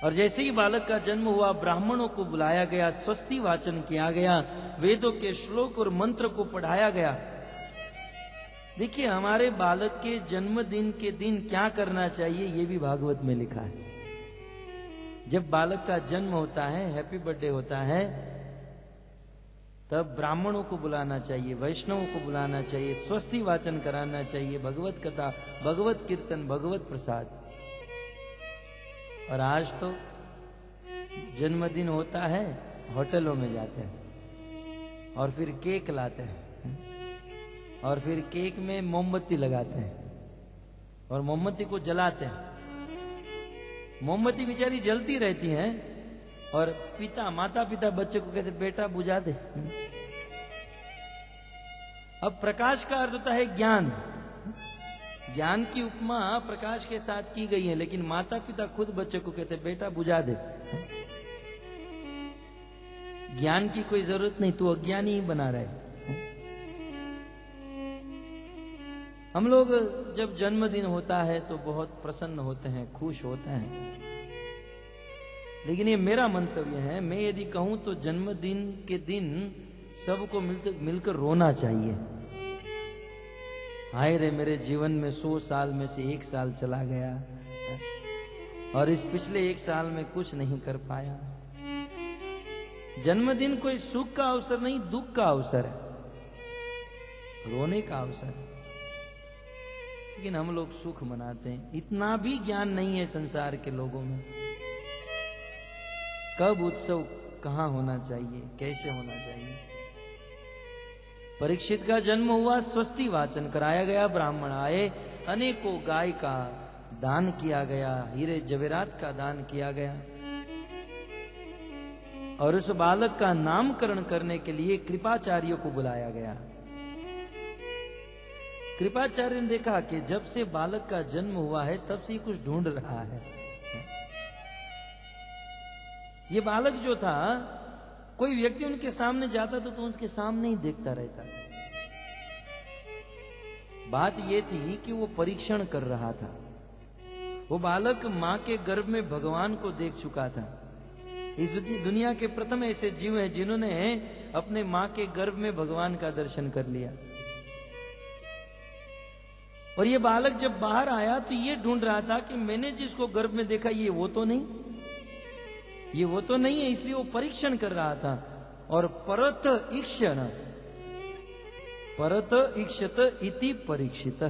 और जैसे ही बालक का जन्म हुआ ब्राह्मणों को बुलाया गया, स्वस्ति वाचन किया गया, वेदों के श्लोक और मंत्र को पढ़ाया गया। देखिए हमारे बालक के जन्मदिन के दिन क्या करना चाहिए ये भी भागवत में लिखा है। जब बालक का जन्म होता है, हैप्पी बर्थडे होता है, तब ब्राह्मणों को बुलाना चाहिए, वैष्णवों को बुलाना चाहिए, स्वस्ति वाचन कराना चाहिए, भगवत कथा, भगवत कीर्तन, भगवत प्रसाद। और आज तो जन्मदिन होता है, होटलों में जाते हैं और फिर केक लाते हैं और फिर केक में मोमबत्ती लगाते हैं और मोमबत्ती को जलाते हैं। मोमबत्ती बेचारी जलती रहती है और माता पिता बच्चे को कहते बेटा बुझा दे। अब प्रकाश का अर्थ होता है ज्ञान। ज्ञान की उपमा प्रकाश के साथ की गई है, लेकिन माता पिता खुद बच्चे को कहते बेटा बुझा दे। ज्ञान की कोई जरूरत नहीं, तू अज्ञानी ही बना रहे। हम लोग जब जन्मदिन होता है तो बहुत प्रसन्न होते हैं, खुश होते हैं, लेकिन ये मेरा मंतव्य है। मैं यदि कहूं तो जन्मदिन के दिन सबको मिलकर रोना चाहिए। हाय रे, मेरे जीवन में 100 साल में से 1 साल चला गया और इस पिछले 1 साल में कुछ नहीं कर पाया। जन्मदिन कोई सुख का अवसर नहीं, दुख का अवसर है, रोने का अवसर है। लेकिन हम लोग सुख मनाते हैं। इतना भी ज्ञान नहीं है संसार के लोगों में, कब उत्सव कहां होना चाहिए, कैसे होना चाहिए। परीक्षित का जन्म हुआ, स्वस्ति वाचन कराया गया, ब्राह्मण आए, अनेकों गाय का दान किया गया, हीरे जवेरात का दान किया गया और उस बालक का नामकरण करने के लिए कृपाचार्यों को बुलाया गया। कृपाचार्य ने देखा कि जब से बालक का जन्म हुआ है तब से कुछ ढूंढ रहा है। ये बालक जो था, कोई व्यक्ति उनके सामने जाता तो उनके सामने ही देखता रहता। बात ये थी कि वो परीक्षण कर रहा था। वो बालक मां के गर्भ में भगवान को देख चुका था। इस दुनिया के प्रथम ऐसे जीव हैं जिन्होंने अपने मां के गर्भ में भगवान का दर्शन कर लिया। और ये बालक जब बाहर आया तो ये ढूंढ रहा था कि मैंने जिसको गर्भ में देखा ये वो तो नहीं, ये वो तो नहीं है, इसलिए वो परीक्षण कर रहा था। और परत ईक्षण, परत ईक्षत इति परीक्षित,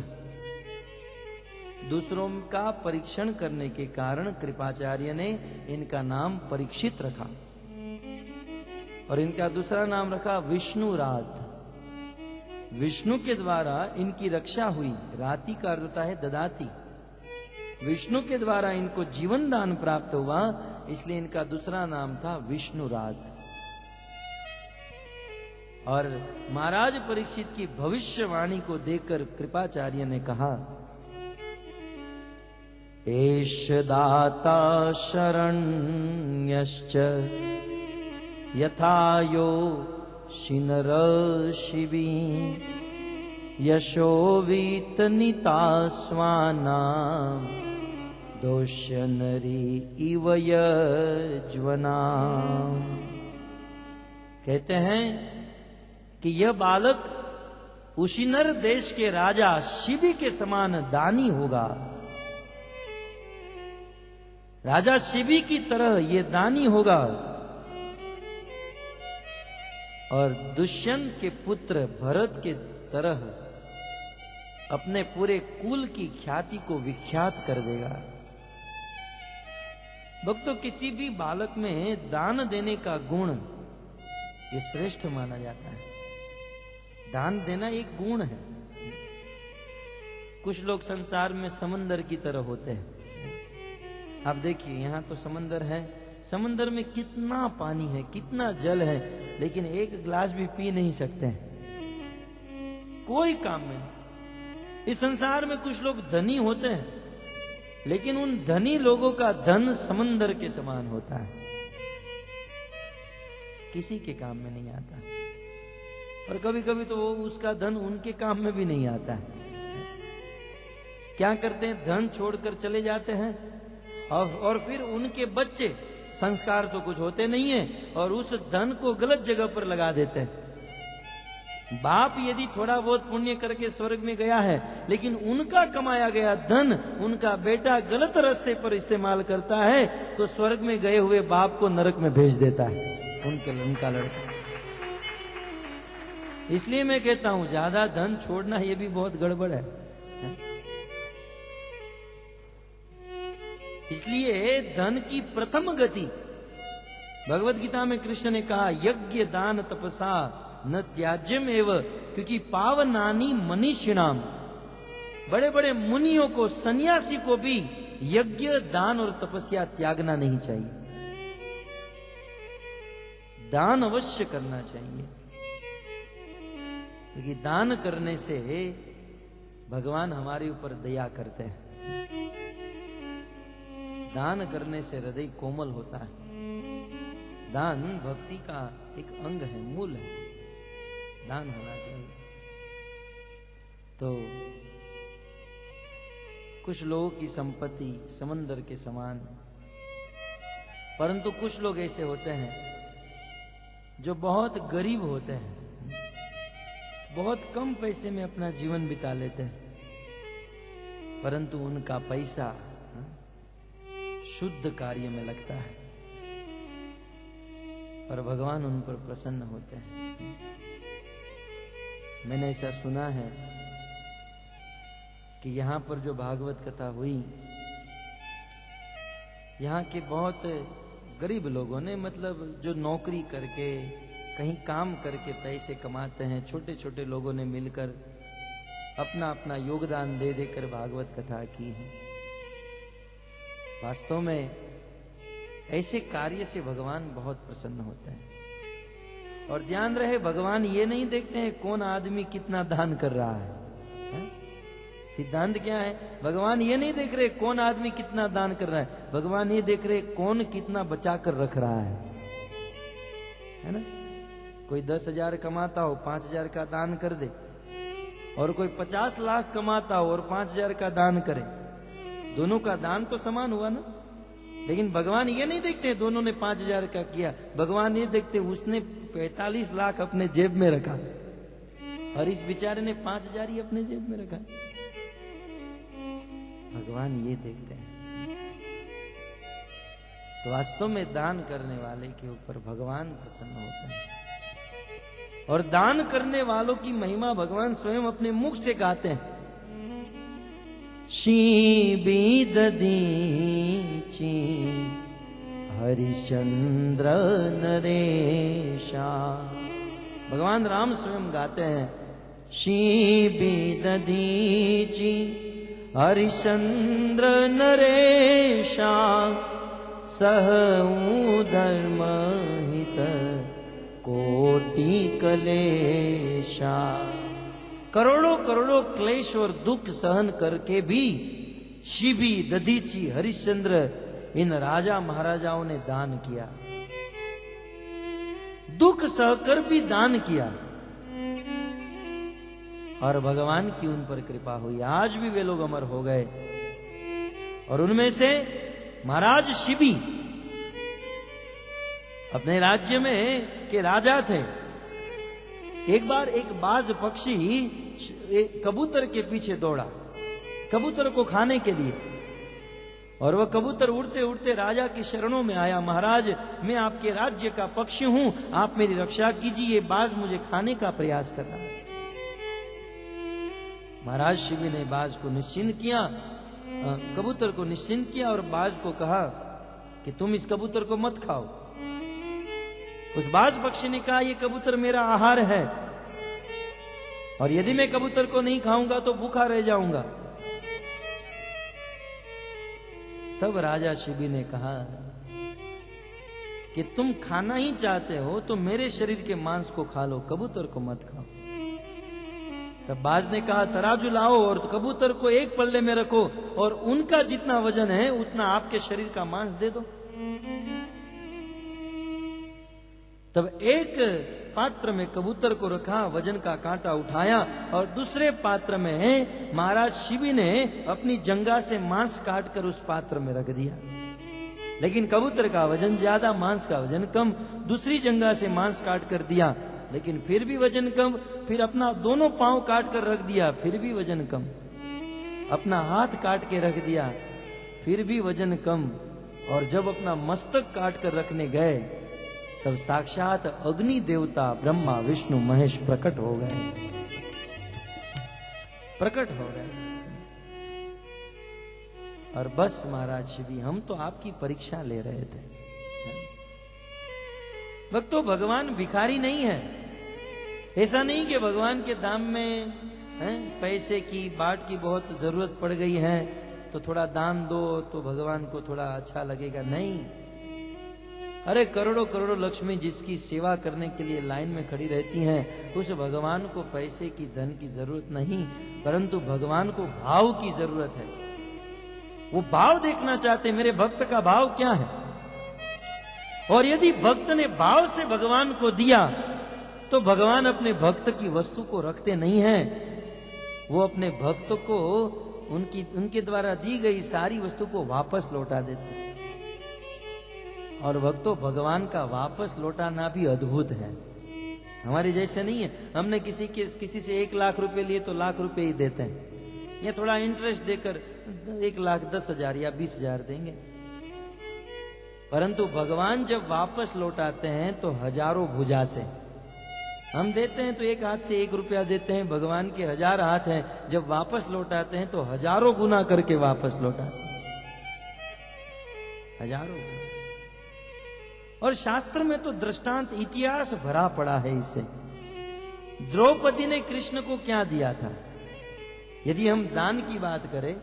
दूसरों का परीक्षण करने के कारण कृपाचार्य ने इनका नाम परीक्षित रखा और इनका दूसरा नाम रखा विष्णुरात। विष्णु के द्वारा इनकी रक्षा हुई। राति का अर्थ होता है ददाती। विष्णु के द्वारा इनको जीवन दान प्राप्त हुआ, इसलिए इनका दूसरा नाम था विष्णुरात। और महाराज परीक्षित की भविष्यवाणी को देखकर कृपाचार्य ने कहा, एष दाता शरण्यश्च यथा यो शिनरशिवी यशोवीत नितास्वानां दोष्य नरी इव यज्वनां। कहते हैं कि यह बालक उशिनर देश के राजा शिबी के समान दानी होगा। राजा शिबी की तरह ये दानी होगा और दुष्यंत के पुत्र भरत के तरह अपने पूरे कुल की ख्याति को विख्यात कर देगा। भक्तों, किसी भी बालक में दान देने का गुण ये श्रेष्ठ माना जाता है। दान देना एक गुण है। कुछ लोग संसार में समंदर की तरह होते हैं। आप देखिए, यहाँ तो समंदर है, समंदर में कितना पानी है, कितना जल है, लेकिन एक गिलास भी पी नहीं सकते हैं, कोई काम में नहीं। इस संसार में कुछ लोग धनी होते हैं, लेकिन उन धनी लोगों का धन समंदर के समान होता है, किसी के काम में नहीं आता। और कभी कभी तो वो उसका धन उनके काम में भी नहीं आता है। क्या करते हैं, धन छोड़कर चले जाते हैं और फिर उनके बच्चे, संस्कार तो कुछ होते नहीं है, और उस धन को गलत जगह पर लगा देते हैं। बाप यदि थोड़ा बहुत पुण्य करके स्वर्ग में गया है, लेकिन उनका कमाया गया धन उनका बेटा गलत रास्ते पर इस्तेमाल करता है, तो स्वर्ग में गए हुए बाप को नरक में भेज देता है उनका लड़का। इसलिए मैं कहता हूं ज्यादा धन छोड़ना ये भी बहुत गड़बड़ है। इसलिए धन की प्रथम गति, भगवत गीता में कृष्ण ने कहा यज्ञ दान तपसा न त्याज्यम एव, क्योंकि पावनानी मनीषिणाम, बड़े बड़े मुनियों को, सन्यासी को भी यज्ञ दान और तपस्या त्यागना नहीं चाहिए। दान अवश्य करना चाहिए, क्योंकि दान करने से भगवान हमारे ऊपर दया करते हैं। दान करने से हृदय कोमल होता है। दान भक्ति का एक अंग है, मूल है, दान होना चाहिए। तो कुछ लोगों की संपत्ति समंदर के समान, परंतु कुछ लोग ऐसे होते हैं जो बहुत गरीब होते हैं, बहुत कम पैसे में अपना जीवन बिता लेते हैं, परंतु उनका पैसा शुद्ध कार्य में लगता है और भगवान उन पर प्रसन्न होते हैं। मैंने ऐसा सुना है कि यहाँ पर जो भागवत कथा हुई, यहाँ के बहुत गरीब लोगों ने, मतलब जो नौकरी करके कहीं काम करके पैसे कमाते हैं, छोटे छोटे लोगों ने मिलकर अपना अपना योगदान दे देकर भागवत कथा की है। वास्तव में ऐसे कार्य से भगवान बहुत प्रसन्न होते हैं। और ध्यान रहे, भगवान ये नहीं देखते हैं कौन आदमी कितना दान कर रहा है। सिद्धांत क्या है? भगवान ये नहीं देख रहे कौन आदमी कितना दान कर रहा है, भगवान ये देख रहे कौन कितना बचा कर रख रहा है ना। कोई 10,000 कमाता हो, 5,000 का दान कर दे, और कोई 50 लाख कमाता हो और 5,000 का दान करे, दोनों का दान तो समान हुआ ना। लेकिन भगवान ये नहीं देखते दोनों ने 5,000 का किया, भगवान ये देखते उसने 45 लाख अपने जेब में रखा और इस बेचारे ने 5,000 ही अपने जेब में रखा। भगवान ये देखते हैं। तो वास्तव में दान करने वाले के ऊपर भगवान प्रसन्न होते हैं, और दान करने वालों की महिमा भगवान स्वयं अपने मुख से गाते हैं। शी ददीची हरिश्चंद्र नरेशा, भगवान राम स्वयं गाते हैं, शी ददीची हरिश्चंद्र नरेशा, सहऊ धर्म हित कोटि कलेशा। करोड़ों करोड़ों क्लेश और दुख सहन करके भी शिबी, दधीची, हरिश्चंद्र इन राजा महाराजाओं ने दान किया, दुख सहकर भी दान किया, और भगवान की उन पर कृपा हुई। आज भी वे लोग अमर हो गए। और उनमें से महाराज शिबी अपने राज्य में के राजा थे। एक बार एक बाज पक्षी कबूतर के पीछे दौड़ा, कबूतर को खाने के लिए, और वह कबूतर उड़ते उड़ते राजा की शरणों में आया। महाराज, मैं आपके राज्य का पक्षी हूं, आप मेरी रक्षा कीजिए, ये बाज मुझे खाने का प्रयास कर रहा है। महाराज शिवी ने बाज को निश्चिंत किया, कबूतर को निश्चिंत किया, और बाज को कहा कि तुम इस कबूतर को मत खाओ। उस बाज पक्षी ने कहा, ये कबूतर मेरा आहार है, और यदि मैं कबूतर को नहीं खाऊंगा तो भूखा रह जाऊंगा। तब राजा शिबी ने कहा कि तुम खाना ही चाहते हो तो मेरे शरीर के मांस को खा लो, कबूतर को मत खाओ। तब बाज ने कहा, तराजू लाओ और कबूतर को एक पल्ले में रखो, और उनका जितना वजन है उतना आपके शरीर का मांस दे दो। तब एक पात्र में कबूतर को रखा, वजन का कांटा उठाया, और दूसरे पात्र में महाराज शिवी ने अपनी जंगा से मांस काटकर उस पात्र में रख दिया। लेकिन कबूतर का वजन ज्यादा, मांस का वजन कम। दूसरी जंगा से मांस काट कर दिया, लेकिन फिर भी वजन कम। फिर अपना दोनों पांव काट कर रख दिया, फिर भी वजन कम। अपना हाथ काट के रख दिया, फिर भी वजन कम। और जब अपना मस्तक काट कर रखने गए तब साक्षात अग्नि देवता ब्रह्मा विष्णु महेश प्रकट हो गए, प्रकट हो गए। और बस महाराज श्री, हम तो आपकी परीक्षा ले रहे थे। भक्तों, भगवान भिखारी नहीं है। ऐसा नहीं कि भगवान के दाम में पैसे की बाट की बहुत जरूरत पड़ गई है तो थोड़ा दान दो तो भगवान को थोड़ा अच्छा लगेगा, नहीं। अरे करोड़ों करोड़ों लक्ष्मी जिसकी सेवा करने के लिए लाइन में खड़ी रहती हैं, उस भगवान को पैसे की धन की जरूरत नहीं, परंतु भगवान को भाव की जरूरत है। वो भाव देखना चाहते, मेरे भक्त का भाव क्या है। और यदि भक्त ने भाव से भगवान को दिया तो भगवान अपने भक्त की वस्तु को रखते नहीं हैं, वो अपने भक्त को उनके द्वारा दी गई सारी वस्तु को वापस लौटा देते हैं। और भक्तों, भगवान का वापस लौटाना भी अद्भुत है, हमारे जैसे नहीं है। हमने किसी से 1 लाख रुपए लिए तो लाख रुपए ही देते हैं, या थोड़ा इंटरेस्ट देकर 1,10,000 या 20,000 देंगे। परंतु भगवान जब वापस लौटाते हैं तो हजारों भुजा से। हम देते हैं तो एक हाथ से 1 रुपया देते हैं, भगवान के 1000 हाथ हैं, जब वापस लौटाते हैं तो हजारों गुना करके वापस लौटाते हैं, हजारों गुना। और शास्त्र में तो दृष्टांत इतिहास भरा पड़ा है इससे। द्रौपदी ने कृष्ण को क्या दिया था? यदि हम दान की बात करें,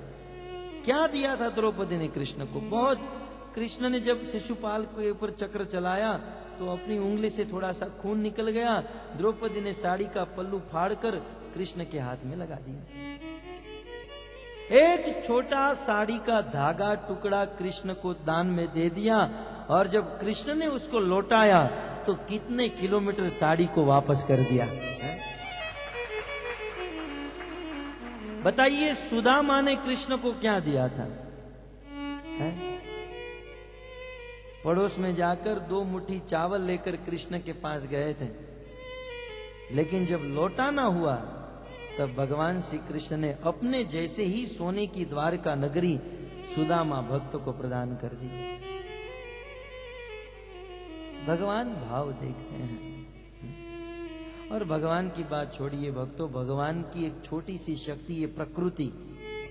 क्या दिया था द्रौपदी ने कृष्ण को? बहुत। कृष्ण ने जब शिशुपाल के ऊपर चक्र चलाया तो अपनी उंगली से थोड़ा सा खून निकल गया। द्रौपदी ने साड़ी का पल्लू फाड़कर कृष्ण के हाथ में लगा दिया। एक छोटा साड़ी का धागा टुकड़ा कृष्ण को दान में दे दिया, और जब कृष्ण ने उसको लौटाया तो कितने किलोमीटर साड़ी को वापस कर दिया। बताइए, सुदामा ने कृष्ण को क्या दिया था? पड़ोस में जाकर 2 मुट्ठी चावल लेकर कृष्ण के पास गए थे, लेकिन जब लौटाना हुआ तब भगवान श्री कृष्ण ने अपने जैसे ही सोने की द्वारका नगरी सुदामा भक्त को प्रदान कर दी। भगवान भाव देखते हैं। और भगवान की बात छोड़िए भक्तों, भगवान की एक छोटी सी शक्ति, ये प्रकृति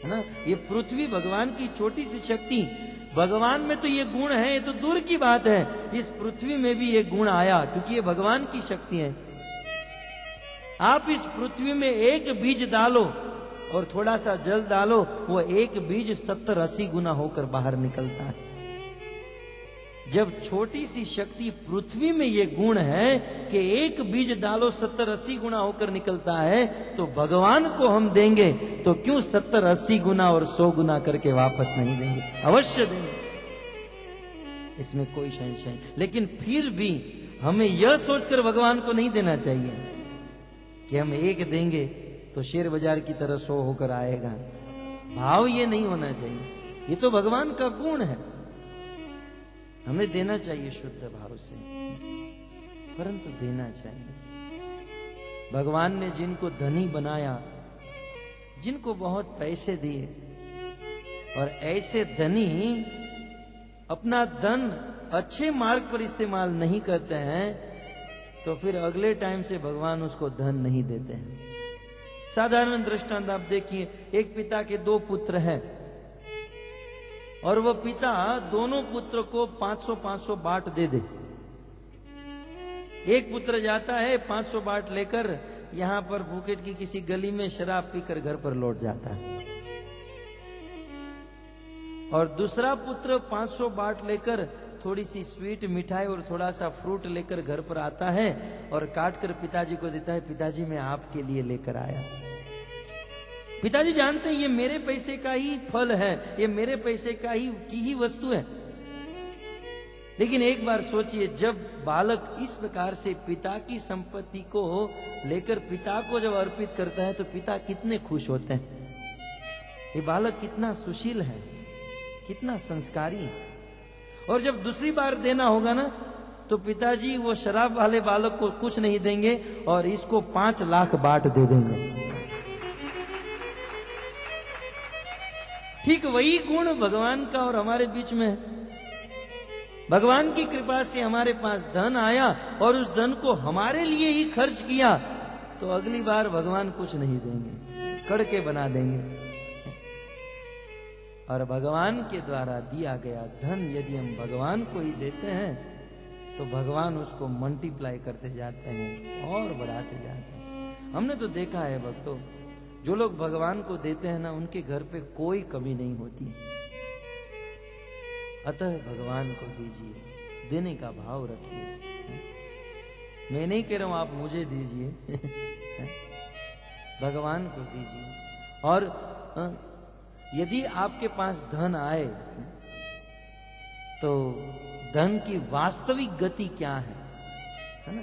है ना, ये पृथ्वी भगवान की छोटी सी शक्ति। भगवान में तो ये गुण है, ये तो दूर की बात है, इस पृथ्वी में भी ये गुण आया क्योंकि ये भगवान की शक्ति है। आप इस पृथ्वी में एक बीज डालो और थोड़ा सा जल डालो, वो एक बीज 70-80 गुना होकर बाहर निकलता है। जब छोटी सी शक्ति पृथ्वी में ये गुण है कि एक बीज डालो 70-80 गुना होकर निकलता है, तो भगवान को हम देंगे तो क्यों 70-80 गुना और 100 गुना करके वापस नहीं देंगे? अवश्य देंगे, इसमें कोई संशय नहीं। लेकिन फिर भी हमें यह सोचकर भगवान को नहीं देना चाहिए कि हम एक देंगे तो शेयर बाजार की तरह 100 होकर आएगा। भाव ये नहीं होना चाहिए, ये तो भगवान का गुण है। हमें देना चाहिए शुद्ध भाव से, परंतु देना चाहिए। भगवान ने जिनको धनी बनाया, जिनको बहुत पैसे दिए, और ऐसे धनी अपना धन अच्छे मार्ग पर इस्तेमाल नहीं करते हैं, तो फिर अगले टाइम से भगवान उसको धन नहीं देते हैं। साधारण दृष्टांत आप देखिए, एक पिता के 2 पुत्र हैं और वह पिता दोनों पुत्र को 500-500 बाट दे दे। एक पुत्र जाता है 500 बाट लेकर यहां पर भूखेट की किसी गली में शराब पीकर घर पर लौट जाता है, और दूसरा पुत्र 500 बाट लेकर थोड़ी सी स्वीट मिठाई और थोड़ा सा फ्रूट लेकर घर पर आता है और काट कर पिताजी को देता है, पिताजी मैं आपके लिए लेकर आया। पिताजी जानते हैं ये मेरे पैसे का ही फल है, ये मेरे पैसे का ही वस्तु है। लेकिन एक बार सोचिए, जब बालक इस प्रकार से पिता की संपत्ति को लेकर पिता को जब अर्पित करता है तो पिता कितने खुश होते हैं। ये बालक कितना सुशील है, कितना संस्कारी है। और जब दूसरी बार देना होगा ना, तो पिताजी वो शराब वाले बालक को कुछ नहीं देंगे और इसको 5 लाख बाट दे देंगे। ठीक वही गुण भगवान का और हमारे बीच में है। भगवान की कृपा से हमारे पास धन आया और उस धन को हमारे लिए ही खर्च किया, तो अगली बार भगवान कुछ नहीं देंगे, कड़के बना देंगे। और भगवान के द्वारा दिया गया धन यदि हम भगवान को ही देते हैं तो भगवान उसको मल्टीप्लाई करते जाते हैं और बढ़ाते जाते हैं। हमने तो देखा है भक्तों, जो लोग भगवान को देते हैं ना, उनके घर पे कोई कमी नहीं होती। अतः भगवान को दीजिए, देने का भाव रखिए। मैं नहीं कह रहा हूं आप मुझे दीजिए, भगवान को दीजिए। और यदि आपके पास धन आए तो धन की वास्तविक गति क्या है ना?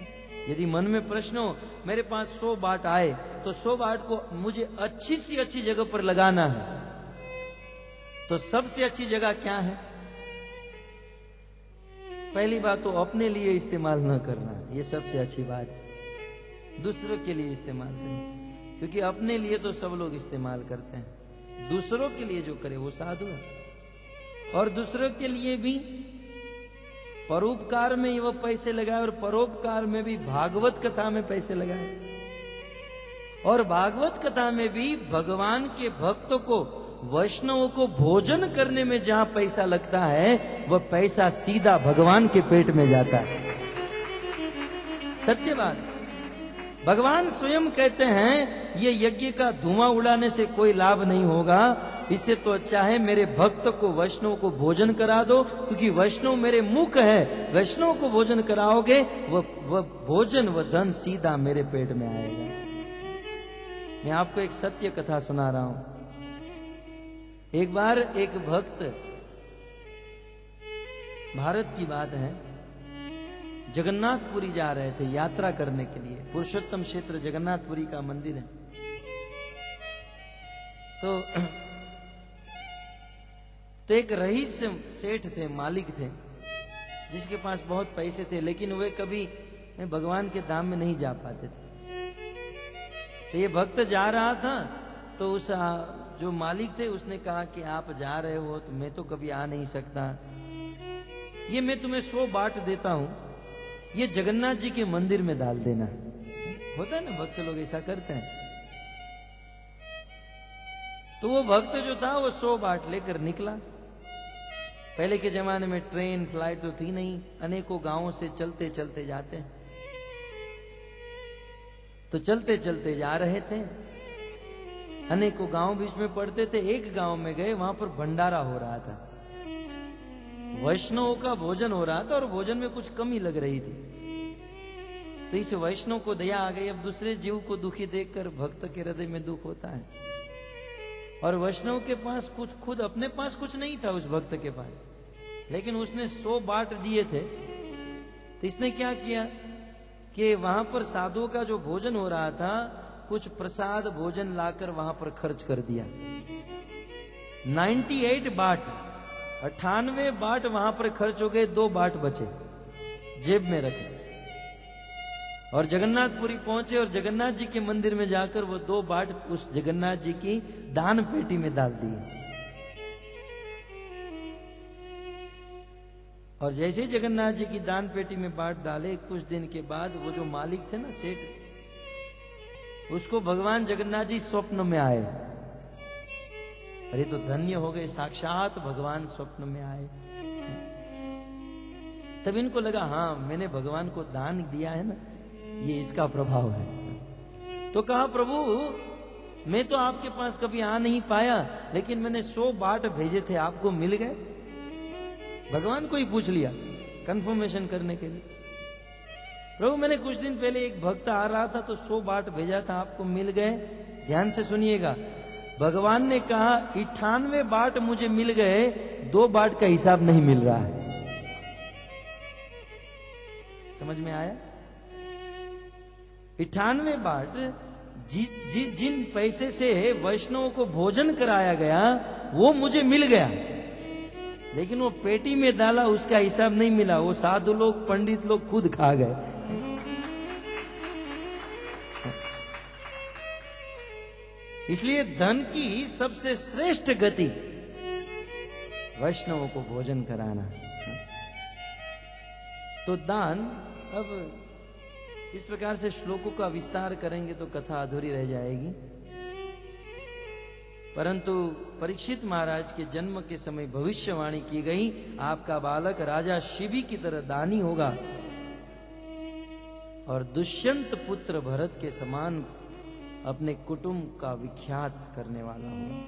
यदि मन में प्रश्न हो, मेरे पास 100 बाट आए तो 100 बाट को मुझे अच्छी सी अच्छी जगह पर लगाना है, तो सबसे अच्छी जगह क्या है? पहली बात तो अपने लिए इस्तेमाल न करना, ये सबसे अच्छी बात है। दूसरों के लिए इस्तेमाल करें, क्योंकि अपने लिए तो सब लोग इस्तेमाल करते हैं, दूसरों के लिए जो करे वो साधु है। और दूसरों के लिए भी परोपकार में वो पैसे लगाए, और परोपकार में भी भागवत कथा में पैसे लगाए, और भागवत कथा में भी भगवान के भक्तों को, वैष्णवों को भोजन करने में जहां पैसा लगता है वह पैसा सीधा भगवान के पेट में जाता है। सत्य बात, भगवान स्वयं कहते हैं ये यज्ञ का धुआं उड़ाने से कोई लाभ नहीं होगा, इससे तो अच्छा है मेरे भक्त को, वैष्णव को भोजन करा दो, क्योंकि वैष्णव मेरे मुख है, वैष्णव को भोजन कराओगे वह भोजन, वह धन सीधा मेरे पेट में आएगा। मैं आपको एक सत्य कथा सुना रहा हूं। एक बार एक भक्त, भारत की बात है, जगन्नाथपुरी जा रहे थे यात्रा करने के लिए। पुरुषोत्तम क्षेत्र जगन्नाथपुरी का मंदिर है। तो एक रईस सेठ थे, मालिक थे, जिसके पास बहुत पैसे थे, लेकिन वे कभी भगवान के धाम में नहीं जा पाते थे। तो ये भक्त जा रहा था, तो उस जो मालिक थे उसने कहा कि आप जा रहे हो तो मैं तो कभी आ नहीं सकता, ये मैं तुम्हें 100 बाट देता हूं, ये जगन्नाथ जी के मंदिर में डाल देना। होता है ना, भक्त लोग ऐसा करते हैं। तो वो भक्त जो था वो 100 बाट लेकर निकला। पहले के जमाने में ट्रेन फ्लाइट तो थी नहीं, अनेकों गांवों से चलते चलते जाते हैं। तो चलते चलते जा रहे थे, अनेकों गांव बीच में पड़ते थे। एक गांव में गए, वहां पर भंडारा हो रहा था, वैष्णवों का भोजन हो रहा था, और भोजन में कुछ कमी लग रही थी। तो इस वैष्णव को दया आ गई। अब दूसरे जीव को दुखी देखकर भक्त के हृदय में दुख होता है। और वैष्णव के पास कुछ, खुद अपने पास कुछ नहीं था उस भक्त के पास, लेकिन उसने 100 बाट दिए थे। तो इसने क्या किया कि वहां पर साधुओं का जो भोजन हो रहा था, कुछ प्रसाद भोजन लाकर वहां पर खर्च कर दिया। 98 बाट, 98 बाट वहां पर खर्च हो गए, 2 बाट बचे, जेब में रखे। और जगन्नाथपुरी पहुंचे और जगन्नाथ जी के मंदिर में जाकर वो 2 बाट उस जगन्नाथ जी की दान पेटी में डाल दिए। और जैसे ही जगन्नाथ जी की दान पेटी में बाट डाले, कुछ दिन के बाद वो जो मालिक थे ना, सेठ, उसको भगवान जगन्नाथ जी स्वप्न में आए। अरे तो धन्य हो गए, साक्षात भगवान स्वप्न में आए। तब इनको लगा, हाँ मैंने भगवान को दान दिया है ना, ये इसका प्रभाव है। तो कहा, प्रभु मैं तो आपके पास कभी आ नहीं पाया, लेकिन मैंने 100 बाट भेजे थे, आपको मिल गए? भगवान को ही पूछ लिया कंफर्मेशन करने के लिए। प्रभु मैंने कुछ दिन पहले एक भक्त आ रहा था तो 100 बाट भेजा था, आपको मिल गए? ध्यान से सुनिएगा, भगवान ने कहा 98 बाट मुझे मिल गए, 2 बाट का हिसाब नहीं मिल रहा है। समझ में आया? 98 बाट जिन पैसे से वैष्णवों को भोजन कराया गया वो मुझे मिल गया, लेकिन वो पेटी में डाला उसका हिसाब नहीं मिला। वो साधु लोग, पंडित लोग खुद खा गए। इसलिए धन की सबसे श्रेष्ठ गति वैष्णवों को भोजन कराना। तो दान, अब इस प्रकार से श्लोकों का विस्तार करेंगे तो कथा अधूरी रह जाएगी। परंतु परीक्षित महाराज के जन्म के समय भविष्यवाणी की गई, आपका बालक राजा शिबी की तरह दानी होगा और दुष्यंत पुत्र भरत के समान अपने कुटुंब का विख्यात करने वाला होगा।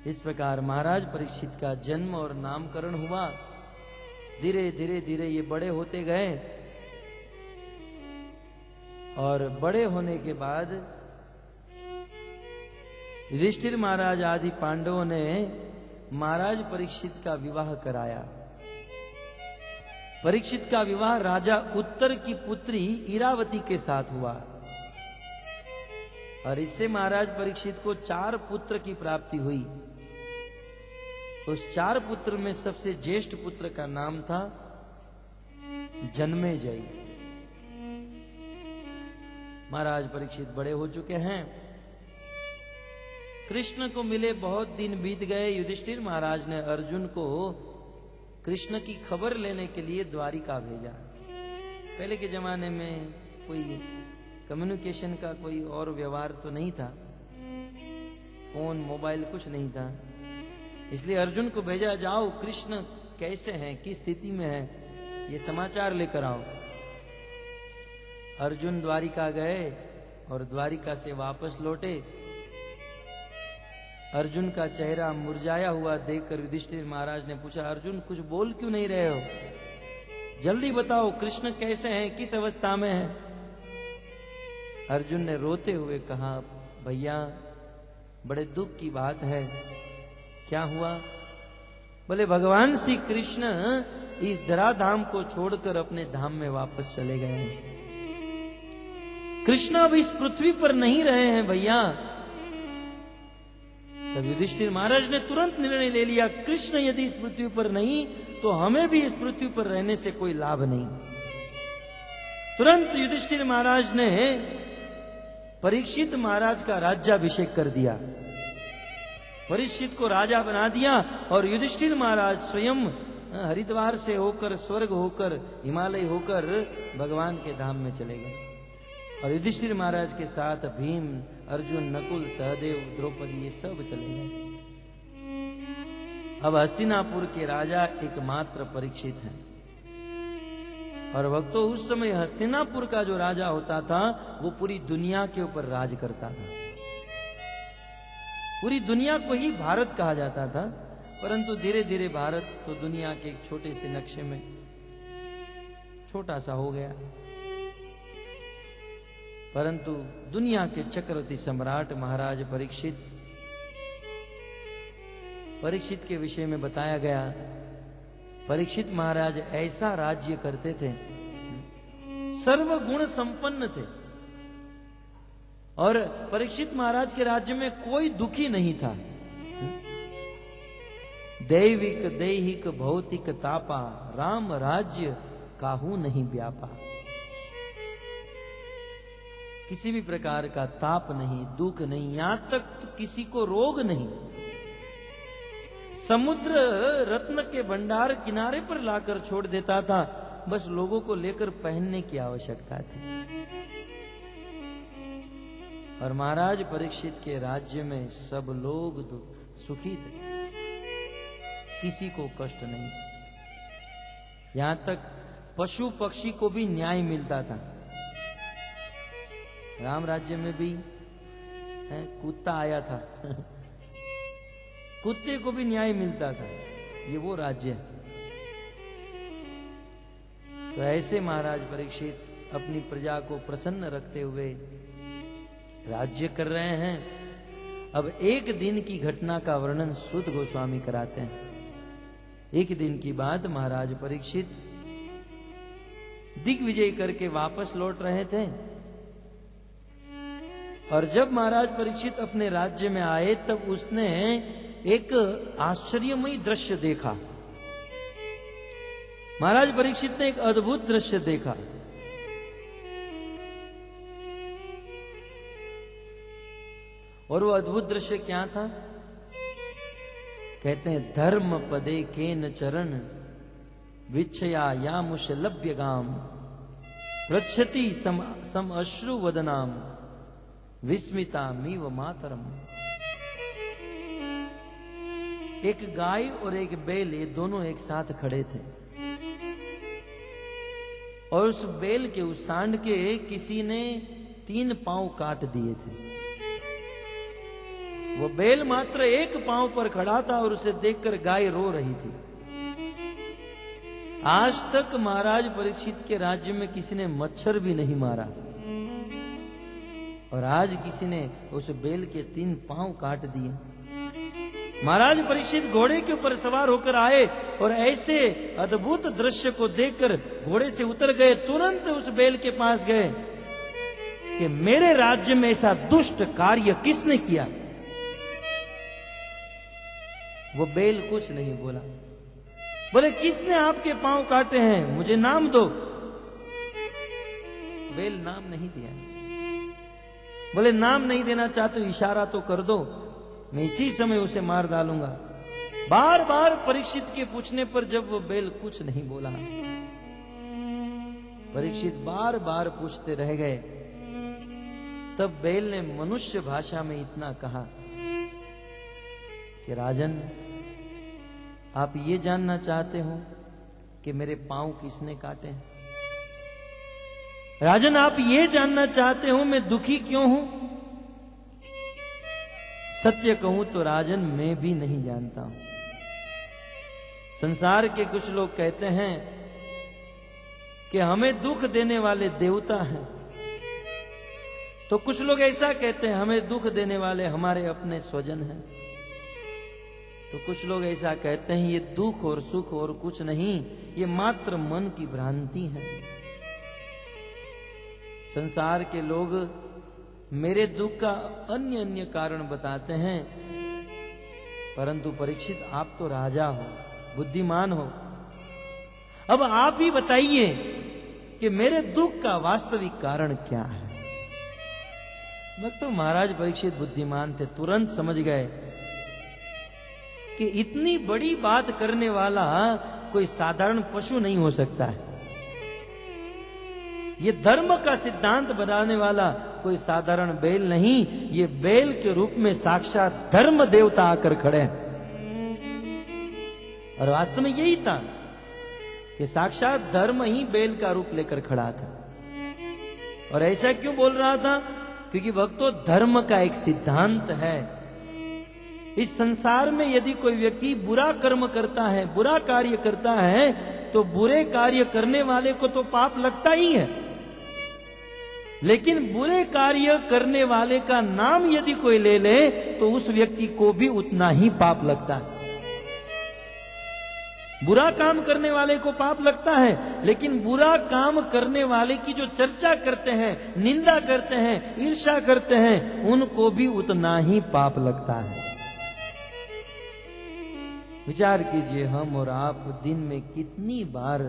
इस प्रकार महाराज परीक्षित का जन्म और नामकरण हुआ। धीरे धीरे धीरे ये बड़े होते गए और बड़े होने के बाद युधिष्ठिर महाराज आदि पांडवों ने महाराज परीक्षित का विवाह कराया। परीक्षित का विवाह राजा उत्तर की पुत्री इरावती के साथ हुआ और इससे महाराज परीक्षित को 4 पुत्र की प्राप्ति हुई। उस 4 पुत्र में सबसे ज्येष्ठ पुत्र का नाम था जन्मेजय। महाराज परीक्षित बड़े हो चुके हैं, कृष्ण को मिले बहुत दिन बीत गए। युधिष्ठिर महाराज ने अर्जुन को कृष्ण की खबर लेने के लिए द्वारिका भेजा। पहले के जमाने में कोई कम्युनिकेशन का कोई और व्यवहार तो नहीं था, फोन मोबाइल कुछ नहीं था, इसलिए अर्जुन को भेजा, जाओ कृष्ण कैसे हैं, किस स्थिति में हैं, ये समाचार लेकर आओ। अर्जुन द्वारिका गए और द्वारिका से वापस लौटे। अर्जुन का चेहरा मुरझाया हुआ देखकर युधिष्ठिर महाराज ने पूछा, अर्जुन कुछ बोल क्यों नहीं रहे हो, जल्दी बताओ कृष्ण कैसे हैं, किस अवस्था में हैं। अर्जुन ने रोते हुए कहा, भैया बड़े दुख की बात है। क्या हुआ? बोले भगवान श्री कृष्ण इस धराधाम को छोड़कर अपने धाम में वापस चले गए हैं। कृष्ण अब इस पृथ्वी पर नहीं रहे हैं भैया। तब युधिष्ठिर महाराज ने तुरंत निर्णय ले लिया, कृष्ण यदि इस पृथ्वी पर नहीं तो हमें भी इस पृथ्वी पर रहने से कोई लाभ नहीं। तुरंत युधिष्ठिर महाराज ने परीक्षित महाराज का राज्याभिषेक कर दिया, परीक्षित को राजा बना दिया और युधिष्ठिर महाराज स्वयं हरिद्वार से होकर, स्वर्ग होकर, हिमालय होकर भगवान के धाम में चले गए। और युधिष्ठिर महाराज के साथ भीम, अर्जुन, नकुल, सहदेव, द्रौपदी ये सब चले गए। अब हस्तिनापुर के राजा एकमात्र परीक्षित हैं। और भक्तों उस समय हस्तिनापुर का जो राजा होता था वो पूरी दुनिया के ऊपर राज करता था। पूरी दुनिया को ही भारत कहा जाता था, परंतु धीरे धीरे भारत तो दुनिया के एक छोटे से नक्शे में छोटा सा हो गया। परंतु दुनिया के चक्रवर्ती सम्राट महाराज परीक्षित के विषय में बताया गया, परीक्षित महाराज ऐसा राज्य करते थे, सर्वगुण संपन्न थे और परीक्षित महाराज के राज्य में कोई दुखी नहीं था। दैविक दैहिक भौतिक तापा, राम राज्य काहू नहीं व्यापा। किसी भी प्रकार का ताप नहीं, दुख नहीं, यहां तक तो किसी को रोग नहीं। समुद्र रत्न के भंडार किनारे पर लाकर छोड़ देता था, बस लोगों को लेकर पहनने की आवश्यकता थी। और महाराज परीक्षित के राज्य में सब लोग सुखी थे, किसी को कष्ट नहीं। यहां तक पशु पक्षी को भी न्याय मिलता था। राम राज्य में भी कुत्ता आया था कुत्ते को भी न्याय मिलता था। ये वो राज्य है। तो ऐसे महाराज परीक्षित अपनी प्रजा को प्रसन्न रखते हुए राज्य कर रहे हैं। अब एक दिन की घटना का वर्णन सूत गोस्वामी कराते हैं। एक दिन की बात, महाराज परीक्षित दिग्विजय करके वापस लौट रहे थे और जब महाराज परीक्षित अपने राज्य में आए तब उसने एक आश्चर्यमयी दृश्य देखा। महाराज परीक्षित ने एक अद्भुत दृश्य देखा। और वो अद्भुत दृश्य क्या था? कहते हैं, धर्म पदे केन चरण विच्छया यामुशलभ्य गाम प्रच्छति सम अश्रु वदनाम विस्मिता मीव मातरम। एक गाय और एक बैल ये दोनों एक साथ खड़े थे और उस बैल के उस सांड के किसी ने 3 पांव काट दिए थे। वो बैल मात्र एक पांव पर खड़ा था और उसे देखकर गाय रो रही थी। आज तक महाराज परीक्षित के राज्य में किसी ने मच्छर भी नहीं मारा और आज किसी ने उस बैल के 3 पांव काट दिए। महाराज परीक्षित घोड़े के ऊपर सवार होकर आए और ऐसे अद्भुत दृश्य को देखकर घोड़े से उतर गए। तुरंत उस बैल के पास गए कि मेरे राज्य में ऐसा दुष्ट कार्य किसने किया। वो बैल कुछ नहीं बोला। बोले किसने आपके पांव काटे हैं, मुझे नाम दो। बैल नाम नहीं दिया। बोले नाम नहीं देना चाहते हो इशारा तो कर दो, मैं इसी समय उसे मार डालूंगा। बार बार परीक्षित के पूछने पर जब वो बैल कुछ नहीं बोला, परीक्षित बार बार पूछते रह गए। तब बैल ने मनुष्य भाषा में इतना कहा कि राजन, आप ये जानना चाहते हो कि मेरे पांव किसने काटे हैं? राजन, आप ये जानना चाहते हो मैं दुखी क्यों हूं? सत्य कहूं तो राजन, मैं भी नहीं जानता हूं। संसार के कुछ लोग कहते हैं कि हमें दुख देने वाले देवता हैं, तो कुछ लोग ऐसा कहते हैं हमें दुख देने वाले हमारे अपने स्वजन हैं, तो कुछ लोग ऐसा कहते हैं ये दुख और सुख और कुछ नहीं, ये मात्र मन की भ्रांति है। संसार के लोग मेरे दुख का अन्य अन्य कारण बताते हैं, परंतु परीक्षित आप तो राजा हो, बुद्धिमान हो, अब आप ही बताइए कि मेरे दुख का वास्तविक कारण क्या है। तो महाराज परीक्षित बुद्धिमान थे, तुरंत समझ गए कि इतनी बड़ी बात करने वाला कोई साधारण पशु नहीं हो सकता है। ये धर्म का सिद्धांत बनाने वाला कोई साधारण बैल नहीं, ये बैल के रूप में साक्षात धर्म देवता आकर खड़े हैं। और वास्तव में यही था कि साक्षात धर्म ही बैल का रूप लेकर खड़ा था। और ऐसा क्यों बोल रहा था? क्योंकि भक्तों, धर्म का एक सिद्धांत है, इस संसार में यदि कोई व्यक्ति बुरा कर्म करता है, बुरा कार्य करता है, तो बुरे कार्य करने वाले को तो पाप लगता ही है, लेकिन बुरे कार्य करने वाले का नाम यदि कोई ले ले तो उस व्यक्ति को भी उतना ही पाप लगता है। बुरा काम करने वाले को पाप लगता है, लेकिन बुरा काम करने वाले की जो चर्चा करते हैं, निंदा करते हैं, ईर्ष्या करते हैं, उनको भी उतना ही पाप लगता है। विचार कीजिए, हम और आप दिन में कितनी बार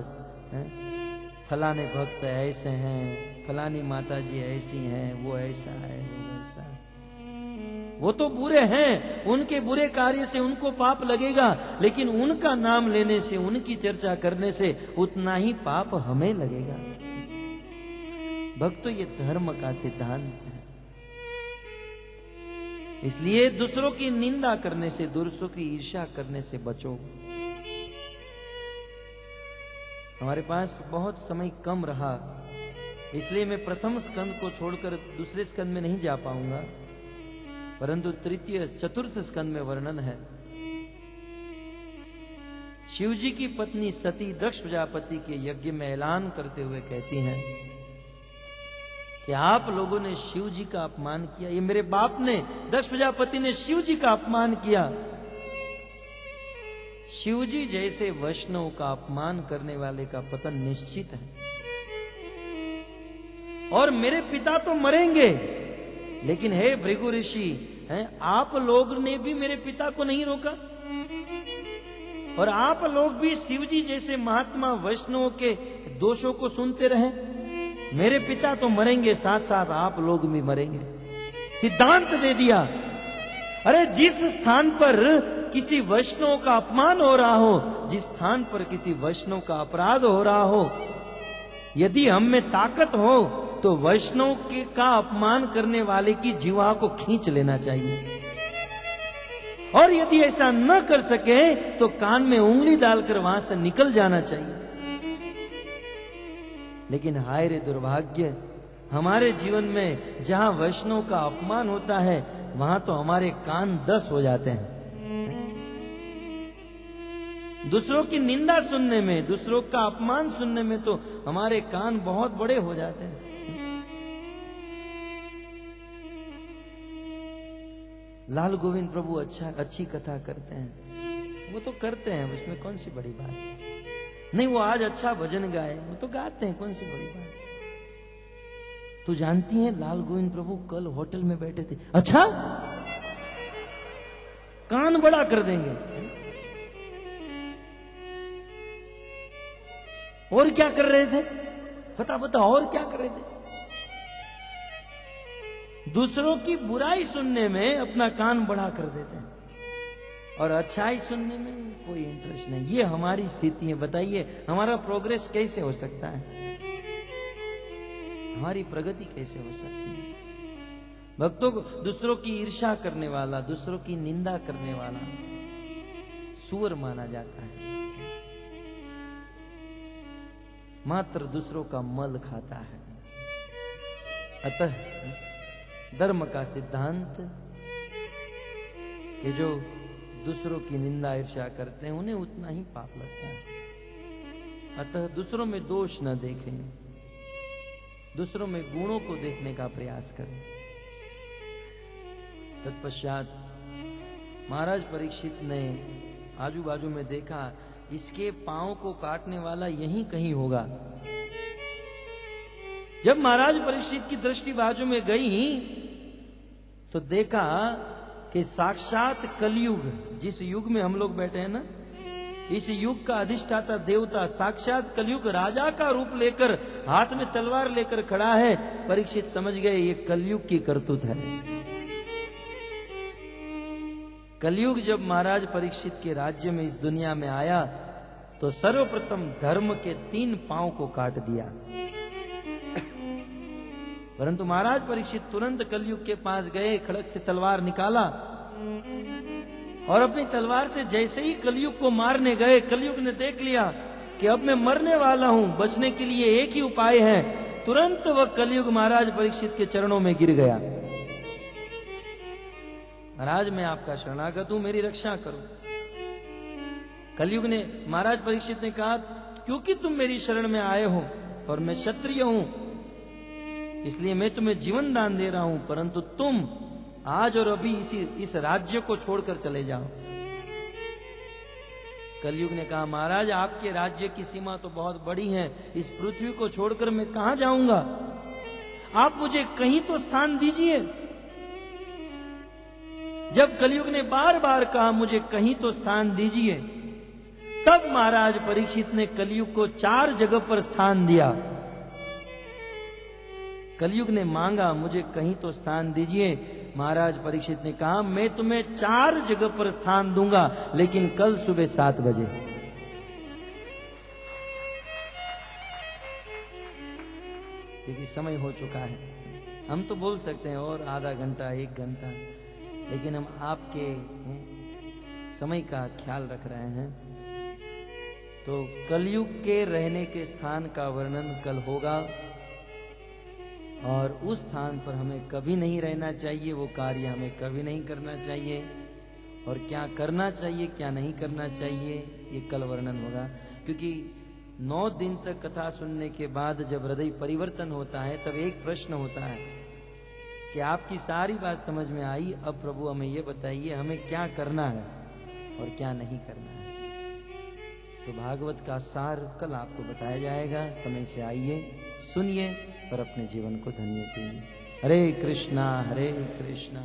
फलाने भक्त ऐसे हैं, फलानी माता जी ऐसी हैं, वो ऐसा है, वो ऐसा है। वो तो बुरे हैं, उनके बुरे कार्य से उनको पाप लगेगा, लेकिन उनका नाम लेने से, उनकी चर्चा करने से उतना ही पाप हमें लगेगा। भक्तों, ये धर्म का सिद्धांत है। इसलिए दूसरों की निंदा करने से, दूसरों की ईर्ष्या करने से बचो। हमारे पास बहुत समय कम रहा, इसलिए मैं प्रथम स्कंद को छोड़कर दूसरे स्कंद में नहीं जा पाऊंगा, परंतु तृतीय चतुर्थ स्कंद में वर्णन है। शिवजी की पत्नी सती दक्ष प्रजापति के यज्ञ में ऐलान करते हुए कहती हैं कि आप लोगों ने शिव जी का अपमान किया। ये मेरे बाप ने, दक्ष प्रजापति ने शिव जी का अपमान किया। शिव जी जैसे वैष्णव का अपमान करने वाले का पतन निश्चित है। और मेरे पिता तो मरेंगे, लेकिन हे भृगु ऋषि, आप लोग ने भी मेरे पिता को नहीं रोका, और आप लोग भी शिव जी जैसे महात्मा वैष्णव के दोषों को सुनते रहे। मेरे पिता तो मरेंगे, साथ साथ आप लोग भी मरेंगे। सिद्धांत दे दिया। अरे जिस स्थान पर किसी वैष्णव का अपमान हो रहा हो, जिस स्थान पर किसी वैष्णव का अपराध हो रहा हो, यदि हम में ताकत हो तो वैष्णव के का अपमान करने वाले की जीवा को खींच लेना चाहिए, और यदि ऐसा न कर सके तो कान में उंगली डालकर वहां से निकल जाना चाहिए। लेकिन हाय रे दुर्भाग्य, हमारे जीवन में जहां वैष्णव का अपमान होता है वहां तो हमारे कान 10 हो जाते हैं। दूसरों की निंदा सुनने में, दूसरों का अपमान सुनने में तो हमारे कान बहुत बड़े हो जाते हैं। लाल गोविंद प्रभु अच्छी कथा करते हैं, वो तो करते हैं, उसमें कौन सी बड़ी बात है। नहीं, वो आज अच्छा भजन गाए, वो तो गाते हैं, कौन सी बड़ी बात। तो जानती हैं लाल गोविंद प्रभु कल होटल में बैठे थे। अच्छा, कान बड़ा कर देंगे। और क्या कर रहे थे? बता और क्या कर रहे थे? दूसरों की बुराई सुनने में अपना कान बड़ा कर देते हैं और अच्छाई सुनने में कोई इंटरेस्ट नहीं। ये हमारी स्थिति है। बताइए हमारा प्रोग्रेस कैसे हो सकता है, हमारी प्रगति कैसे हो सकती है? भक्तों को दूसरों की ईर्ष्या करने वाला, दूसरों की निंदा करने वाला सूअर माना जाता है, मात्र दूसरों का मल खाता है। अतः धर्म का सिद्धांत कि जो दूसरों की निंदा ईर्ष्या करते हैं उन्हें उतना ही पाप लगता है। अतः दूसरों में दोष न देखें, दूसरों में गुणों को देखने का प्रयास करें। तत्पश्चात महाराज परीक्षित ने आजू बाजू में देखा, इसके पांव को काटने वाला यहीं कहीं होगा। जब महाराज परीक्षित की दृष्टि बाजू में गई तो देखा कि साक्षात कलयुग, जिस युग में हम लोग बैठे हैं ना, इस युग का अधिष्ठाता देवता साक्षात कलयुग राजा का रूप लेकर हाथ में तलवार लेकर खड़ा है। परीक्षित समझ गए ये कलयुग की करतूत है। कलयुग जब महाराज परीक्षित के राज्य में इस दुनिया में आया तो सर्वप्रथम धर्म के 3 पांव को काट दिया। परंतु महाराज परीक्षित तुरंत कलयुग के पास गए, खड़क से तलवार निकाला और अपनी तलवार से जैसे ही कलयुग को मारने गए, कलयुग ने देख लिया कि अब मैं मरने वाला हूं, बचने के लिए एक ही उपाय है। तुरंत वह कलयुग महाराज परीक्षित के चरणों में गिर गया। महाराज मैं आपका शरणागत हूं, मेरी रक्षा करो। कलयुग ने, महाराज परीक्षित ने कहा, क्योंकि तुम मेरी शरण में आए हो और मैं क्षत्रिय हूं इसलिए मैं तुम्हें जीवन दान दे रहा हूं, परंतु तुम आज और अभी इस राज्य को छोड़कर चले जाओ। कलयुग ने कहा, महाराज आपके राज्य की सीमा तो बहुत बड़ी है, इस पृथ्वी को छोड़कर मैं कहां जाऊंगा, आप मुझे कहीं तो स्थान दीजिए। जब कलयुग ने बार बार कहा मुझे कहीं तो स्थान दीजिए, तब महाराज परीक्षित ने कलयुग को 4 जगह पर स्थान दिया। कलयुग ने मांगा मुझे कहीं तो स्थान दीजिए, महाराज परीक्षित ने कहा मैं तुम्हें 4 जगह पर स्थान दूंगा, लेकिन कल सुबह 7 बजे। क्योंकि समय हो चुका है। हम तो बोल सकते हैं और आधा घंटा 1 घंटा, लेकिन हम आपके समय का ख्याल रख रहे हैं। तो कलयुग के रहने के स्थान का वर्णन कल होगा और उस स्थान पर हमें कभी नहीं रहना चाहिए, वो कार्य हमें कभी नहीं करना चाहिए, और क्या करना चाहिए क्या नहीं करना चाहिए ये कल वर्णन होगा। क्योंकि 9 दिन तक कथा सुनने के बाद जब हृदय परिवर्तन होता है तब एक प्रश्न होता है कि आपकी सारी बात समझ में आई, अब प्रभु हमें ये बताइए हमें क्या करना है और क्या नहीं करना है। तो भागवत का सार कल आपको बताया जाएगा। समय से आइए, सुनिए और अपने जीवन को धन्य कीजिए। हरे कृष्णा हरे कृष्णा